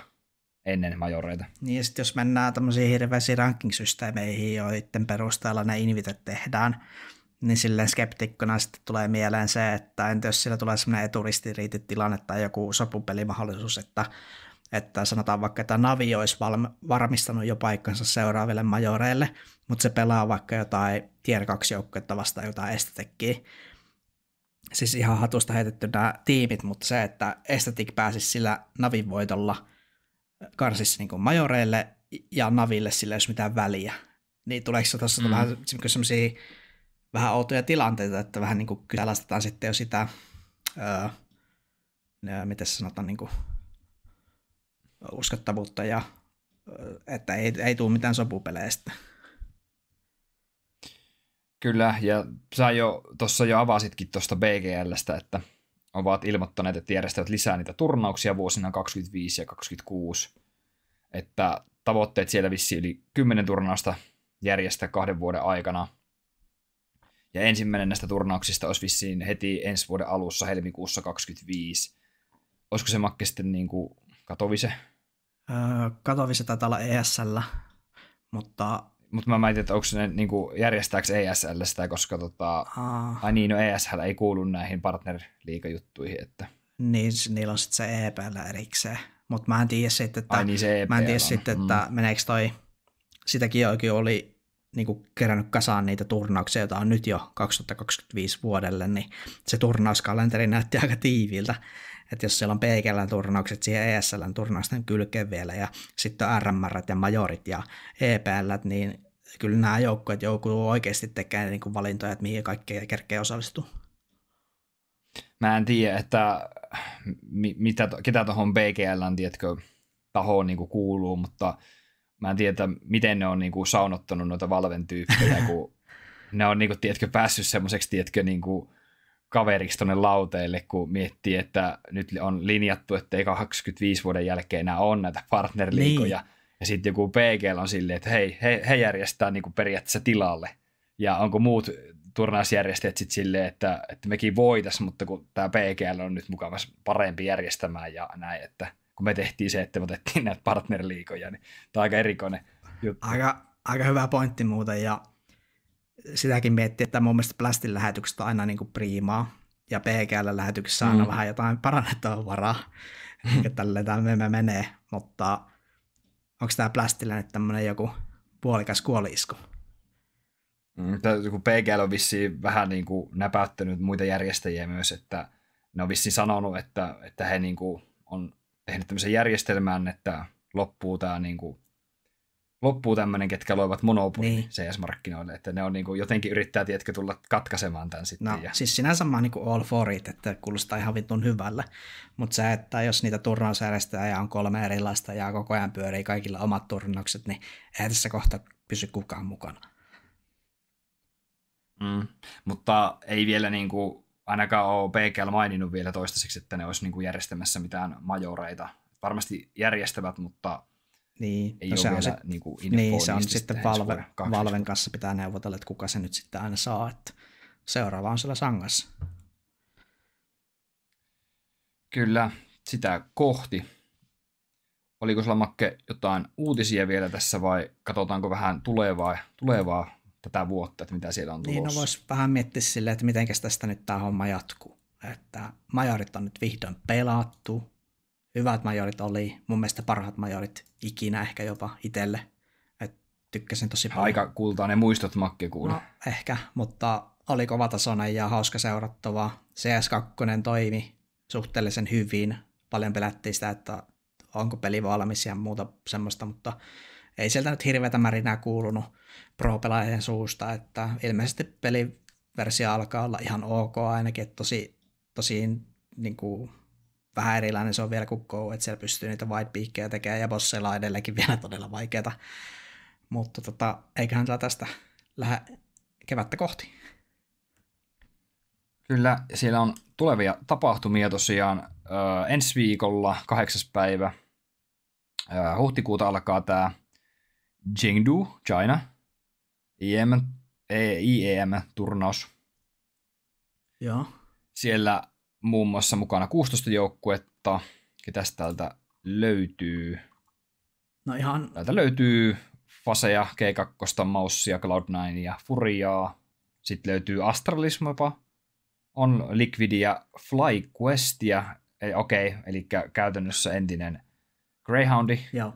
ennen majoreita. Niin ja sitten jos mennään tämmöisiin hirveisiin ranking-systeemeihin, joiden perusteella ne invitet tehdään, niin silleen skeptikkona sitten tulee mieleen se, että entä jos siellä tulee semmoinen eturistiriititilanne tai joku sopupelimahdollisuus, että sanotaan vaikka, että Navi olisi varmistanut jo paikkansa seuraaville majoreille, mutta se pelaa vaikka jotain tier 2 joukkuetta vastaan jotain Estetekkiä. Siis ihan hatusta heitetty nämä tiimit, mutta se, että Estetik pääsisi sillä Navin voitolla karsissa niin kuin majoreille ja Naville sillä ei olisi mitään väliä. Niin tuleeko se tuossa vähän semmoisia vähän outoja tilanteita, että vähän niin kuin kyseenalaistetaan sitten jo sitä, miten sanotaan, niin kuin uskottavuutta ja että ei tule mitään sopupelejä sitten. Kyllä, ja sä tuossa jo avasitkin tuosta BGLstä, että ovat ilmoittaneet, että järjestävät lisää niitä turnauksia vuosina 2025 ja 2026, että tavoitteet siellä vissiin yli 10 turnausta järjestää 2 vuoden aikana. Ja ensimmäinen näistä turnauksista olisi vissiin heti ensi vuoden alussa, helmikuussa 2025. Olisiko se Makke sitten niin kuin Katowice? Katowice taitaa olla ESL, mutta... Mutta mä mietin, että onko se niin kuin, järjestääkö ESL sitä, koska ai niin, no ESL ei kuulu näihin partnerliigajuttuihin. Että... Niin, niillä on sitten se EPL erikseen. Mutta mä en tiedä sitten, että, niin että meneekö toi, sitäkin oikein oli niinku kerännyt kasaan niitä turnauksia, joita on nyt jo 2025 vuodelle, niin se turnauskalenteri näytti aika tiiviltä. Että jos siellä on PGL-turnaukset siihen ESL-turnausten kylkeen vielä, ja sitten on RMR ja Majorit ja EPL, niin kyllä nämä joukkueet joutuu oikeasti tekemään niin kuin valintoja, että mihin kaikkea kerkeä osallistuu. Mä en tiedä, että ketä tuohon BGL:n, tiedätkö, tahoon niin kuin kuuluu, mutta mä en tiedä, miten ne on niin kuin saunottanut noita Valven tyyppejä, kun ne on niin kuin, tiedätkö, päässyt semmoiseksi, tiedätkö, niin kuin kaveriksi tuonne lauteille, kun miettii, että nyt on linjattu, että ei 25 vuoden jälkeen enää ole näitä partnerliigoja. Niin. Ja sitten joku PGL on silleen, että hei, he järjestää niin kuin periaatteessa tilalle. Ja onko muut turnausjärjestäjät sitten silleen, että mekin voitaisiin, mutta kun tämä PGL on nyt mukavasti parempi järjestämään ja näin, että kun me tehtiin se, että me otettiin näitä partnerliigoja, niin tämä on aika erikoinen juttu. Aika hyvä pointti muuten, ja sitäkin miettii, että mun mielestä Blastin lähetykset on aina niin kuin priimaa, ja PGL-lähetyksessä on aina vähän jotain parannettavaa varaa, eli tälleen tämä menee, mutta onko tämä Blastilla nyt tämmöinen joku puolikas kuoli-isku? Kun PGL on vissiin vähän niin kuin näpäyttänyt muita järjestäjiä myös, että ne on vissiin sanonut, että he niin kuin on tehnyt tämmöisen järjestelmän, että loppuu tämmöinen, ketkä loivat monopolin niin CS-markkinoille, että ne on niin kuin jotenkin yrittää, tiedätkö, tulla katkaisemaan tämän sitten. No, siis sinänsä mä oon niin kuin all for it, että kuulostaa ihan vitun hyvälle, mutta se, että jos niitä turnausjärjestäjä on 3 erilaista ja koko ajan pyörii kaikilla omat turnaukset, niin eihän tässä kohta pysy kukaan mukana. Mutta ei vielä niin kuin, ainakaan ole PGL maininnut vielä toistaiseksi, että ne olisi niin kuin järjestämässä mitään majoreita. Varmasti järjestävät, mutta niin, ei ole vielä niin kuin infoa. Niin, se on sitten Valven kanssa pitää neuvotella, että kuka se nyt sitten aina saa. Että seuraava on siellä Sangassa. Kyllä, sitä kohti. Oliko sulla, Makke, jotain uutisia vielä tässä vai katsotaanko vähän tulevaa tätä vuotta, että mitä siellä on tulossa? Niin, no voisi vähän miettiä silleen, että miten tästä nyt tämä homma jatkuu. Että majorit on nyt vihdoin pelattu. Hyvät majorit oli, mun mielestä parhaat majorit ikinä ehkä jopa itselle. Et tykkäsin tosi paljon. Aika kultainen muistot, Makke, kuule. No, ehkä, mutta oli kovatasoinen ja hauska seurattava. CS2 toimi suhteellisen hyvin. Paljon pelättiin sitä, että onko peli valmis ja muuta semmoista, mutta ei sieltä nyt hirveätä märinää kuulunut pro-pelaajien suusta, että ilmeisesti peliversio alkaa olla ihan ok ainakin, että tosi niin kuin vähän erilainen se on vielä kuin Go, että siellä pystyy niitä whitepeakkejä tekemään ja bosseilla on edelleenkin vielä todella vaikeaa, mutta eiköhän tästä lähde kevättä kohti. Kyllä, siellä on tulevia tapahtumia tosiaan ensi viikolla 8. päivä huhtikuuta alkaa tämä Chengdu, China, IEM-turnaus. Joo. Siellä muun muassa mukana 16 joukkuetta. Ketäs täältä löytyy? No ihan... Täältä löytyy Faseja, G2, Maussia, Cloud9 ja Furiaa. Sitten löytyy Astralism jopa. On Liquidia, FlyQuestia. Eli käytännössä entinen Greyhoundi. Joo.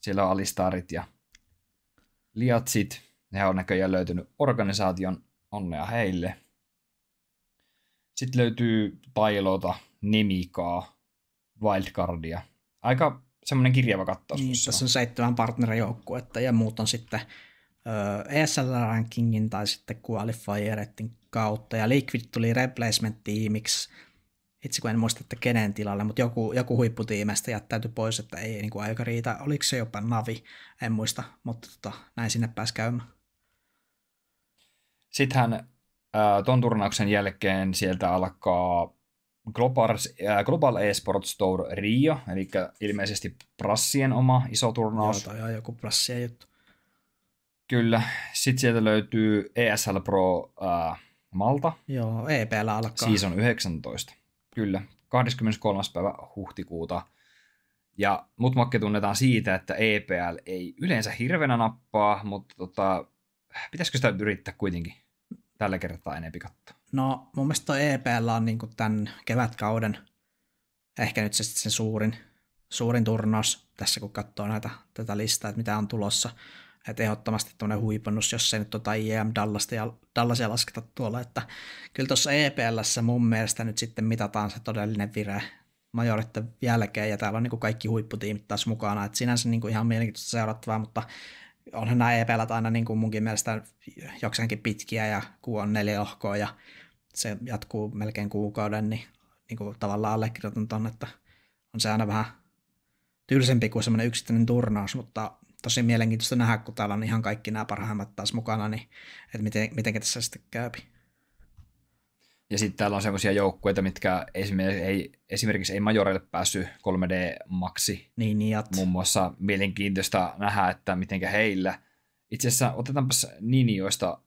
Siellä on Alistarit ja Liatsit. Ne on näköjään löytynyt organisaation, onnea heille. Sitten löytyy Tailota, Nemikaa, Wildcardia. Aika semmoinen kirjava kattaus. Niin, tässä on 7 partnerijoukkuetta ja muut on sitten ESL-rankingin tai sitten Qualifieretin kautta. Ja Liquid tuli replacement-tiimiksi. Itse kun en muista, että kenen tilalle, mutta joku huipputiimestä jättäytyi pois, että ei niin kuin aika riitä. Oliko se jopa Navi? En muista, mutta näin sinne pääsi käymään. Sittenhän ton turnauksen jälkeen sieltä alkaa Global Esports Tour Rio, eli ilmeisesti Prassien oma iso turnaus. Joo, toi on joku Prassien juttu. Kyllä. Sitten sieltä löytyy ESL Pro Malta. Joo, EPL alkaa. Season 19. Kyllä. 23. päivä huhtikuuta. Ja mut Makke tunnetaan siitä, että EPL ei yleensä hirveänä nappaa, mutta pitäisikö sitä yrittää kuitenkin tällä kertaa enempi katsoa? No mun mielestä toi EPL on niinku tämän kevätkauden ehkä nyt se suurin turnaus tässä, kun katsoo tätä listaa, että mitä on tulossa. Että ehdottomasti tämmöinen huipennus, jos ei nyt IEM Dallasia lasketa tuolla, että kyllä tuossa EPL:ssä mun mielestä nyt sitten mitataan se todellinen vire majoritten jälkeen, ja täällä on niin kuin kaikki huipputiimit taas mukana, että sinänsä niin kuin ihan mielenkiintoista seurattavaa, mutta onhan nämä EPL:t aina niin kuin munkin mielestä jokseenkin pitkiä, ja kun on 4 lohkoa, ja se jatkuu melkein kuukauden, niin kuin tavallaan allekirjoitan tuonne, että on se aina vähän tylsempi kuin semmoinen yksittäinen turnaus, mutta tosi mielenkiintoista nähdä, kun täällä on ihan kaikki nämä parhaimmat taas mukana, niin että miten tässä sitten käypi. Ja sitten täällä on semmoisia joukkueita, mitkä esimerkiksi ei majoreille päässyt 3D-maksi. Niin. Muun muassa mielenkiintoista nähdä, että mitenkä heillä. Itse asiassa otetaanpas Ninjoista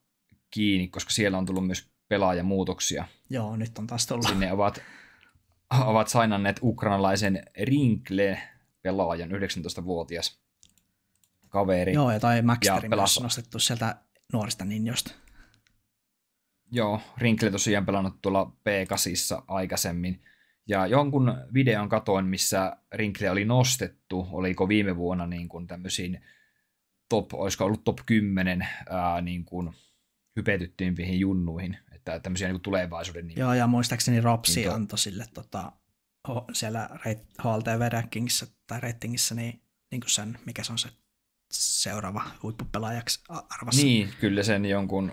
kiinni, koska siellä on tullut myös pelaajamuutoksia. Joo, nyt on taas tullut. Sinne ovat sainanneet ukrainalaisen Rinkle-pelaajan, 19-vuotias kaveri. Joo, ja toi Maxterin myös nostettu sieltä nuorista Ninjoista. Joo, Rinkle tosiaan pelannut tuolla P8 aikaisemmin. Ja jonkun videon katoin, missä Rinkle oli nostettu, oliko viime vuonna niin kuin tämmöisiin olisiko ollut top 10 niin kuin hypetyttyimpiin junnuihin, että tämmöisiä niin kuin tulevaisuuden nimiä. Joo, ja muistaakseni Ropsi antoi sille siellä HLTV-rankingissa tai ratingissa niin kuin sen, mikä se on se seuraava huippupelaajaksi arvassa. Niin, kyllä sen jonkun,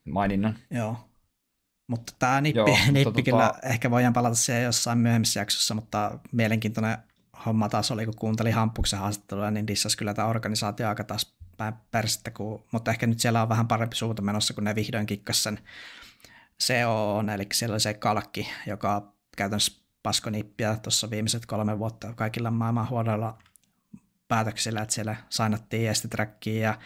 maininnan. Joo, mutta tämä nippi kyllä, ehkä voidaan palata siihen jossain myöhemmissä jaksossa, mutta mielenkiintoinen homma taas oli, kun kuuntelin Hampuksen haastattelua, niin dissasi kyllä tämä organisaatio aika taas päin persettä, mutta ehkä nyt siellä on vähän parempi suunta menossa, kun ne vihdoin kikkasi sen COO:n, eli siellä oli se Kalkki, joka käytännössä paskoi nippiä tuossa viimeiset 3 vuotta kaikilla maailman huonoilla päätöksillä, että siellä sainattiin estetrackiin ja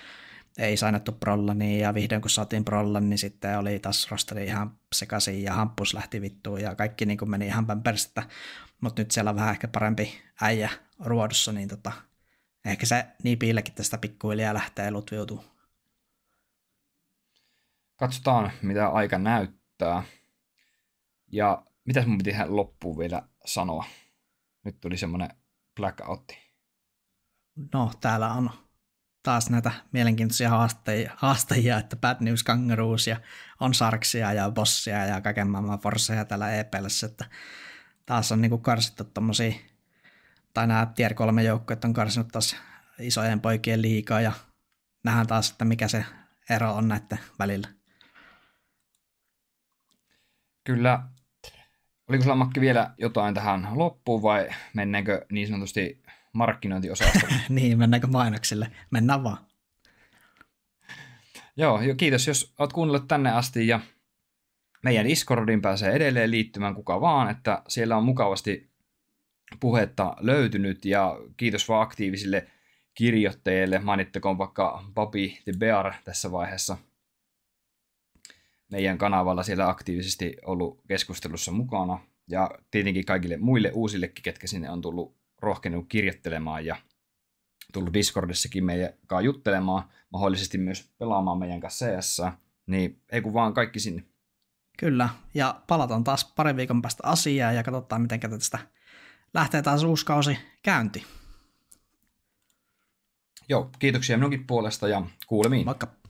ei sainattu Prollaniin, ja vihdoin kun saatiin Prollan, niin sitten oli taas rosteri ihan sekaisin ja Hampus lähti vittuun ja kaikki niin kuin meni ihan päin persettä, mutta nyt siellä on vähän ehkä parempi äijä ruodussa, niin ehkä se Nipillekin tästä pikkuhiljaa lähtee lutviutumaan. Katsotaan, mitä aika näyttää. Ja mitäs mun piti loppuun vielä sanoa? Nyt tuli semmoinen blackoutti. No, täällä on taas näitä mielenkiintoisia haastajia, että Bad News Kangaroos ja Onsarksia ja Bossia ja kaiken maailman Forceja täällä EPL:ssä, että taas on niinku karsittu tommosia, tai nämä Tier 3 joukkueet on karsinut taas isojen poikien liigaa, ja nähdään taas, että mikä se ero on näiden välillä. Kyllä. Oliko sulla, Makki, vielä jotain tähän loppuun, vai mennäänkö niin sanotusti markkinointiosastolle? Niin, mennäänkö mainoksille? Mennään vaan. Joo, kiitos, jos olet kuunnellut tänne asti, ja meidän Discordiin pääsee edelleen liittymään kuka vaan, että siellä on mukavasti puhetta löytynyt, ja kiitos vaan aktiivisille kirjoittajille, mainittakoon vaikka Bobby the Bear tässä vaiheessa meidän kanavalla siellä aktiivisesti ollut keskustelussa mukana, ja tietenkin kaikille muille uusillekin, ketkä sinne on tullut rohkenut kirjoittelemaan ja tullut Discordissakin meidän kanssa juttelemaan, mahdollisesti myös pelaamaan meidän kanssa CS, niin ei kun vaan kaikki sinne. Kyllä, ja palataan taas parin viikon päästä asiaan ja katsotaan, miten tästä lähtee taas uusi kausi käyntiin. Joo, kiitoksia minunkin puolesta ja kuulemiin. Moikka!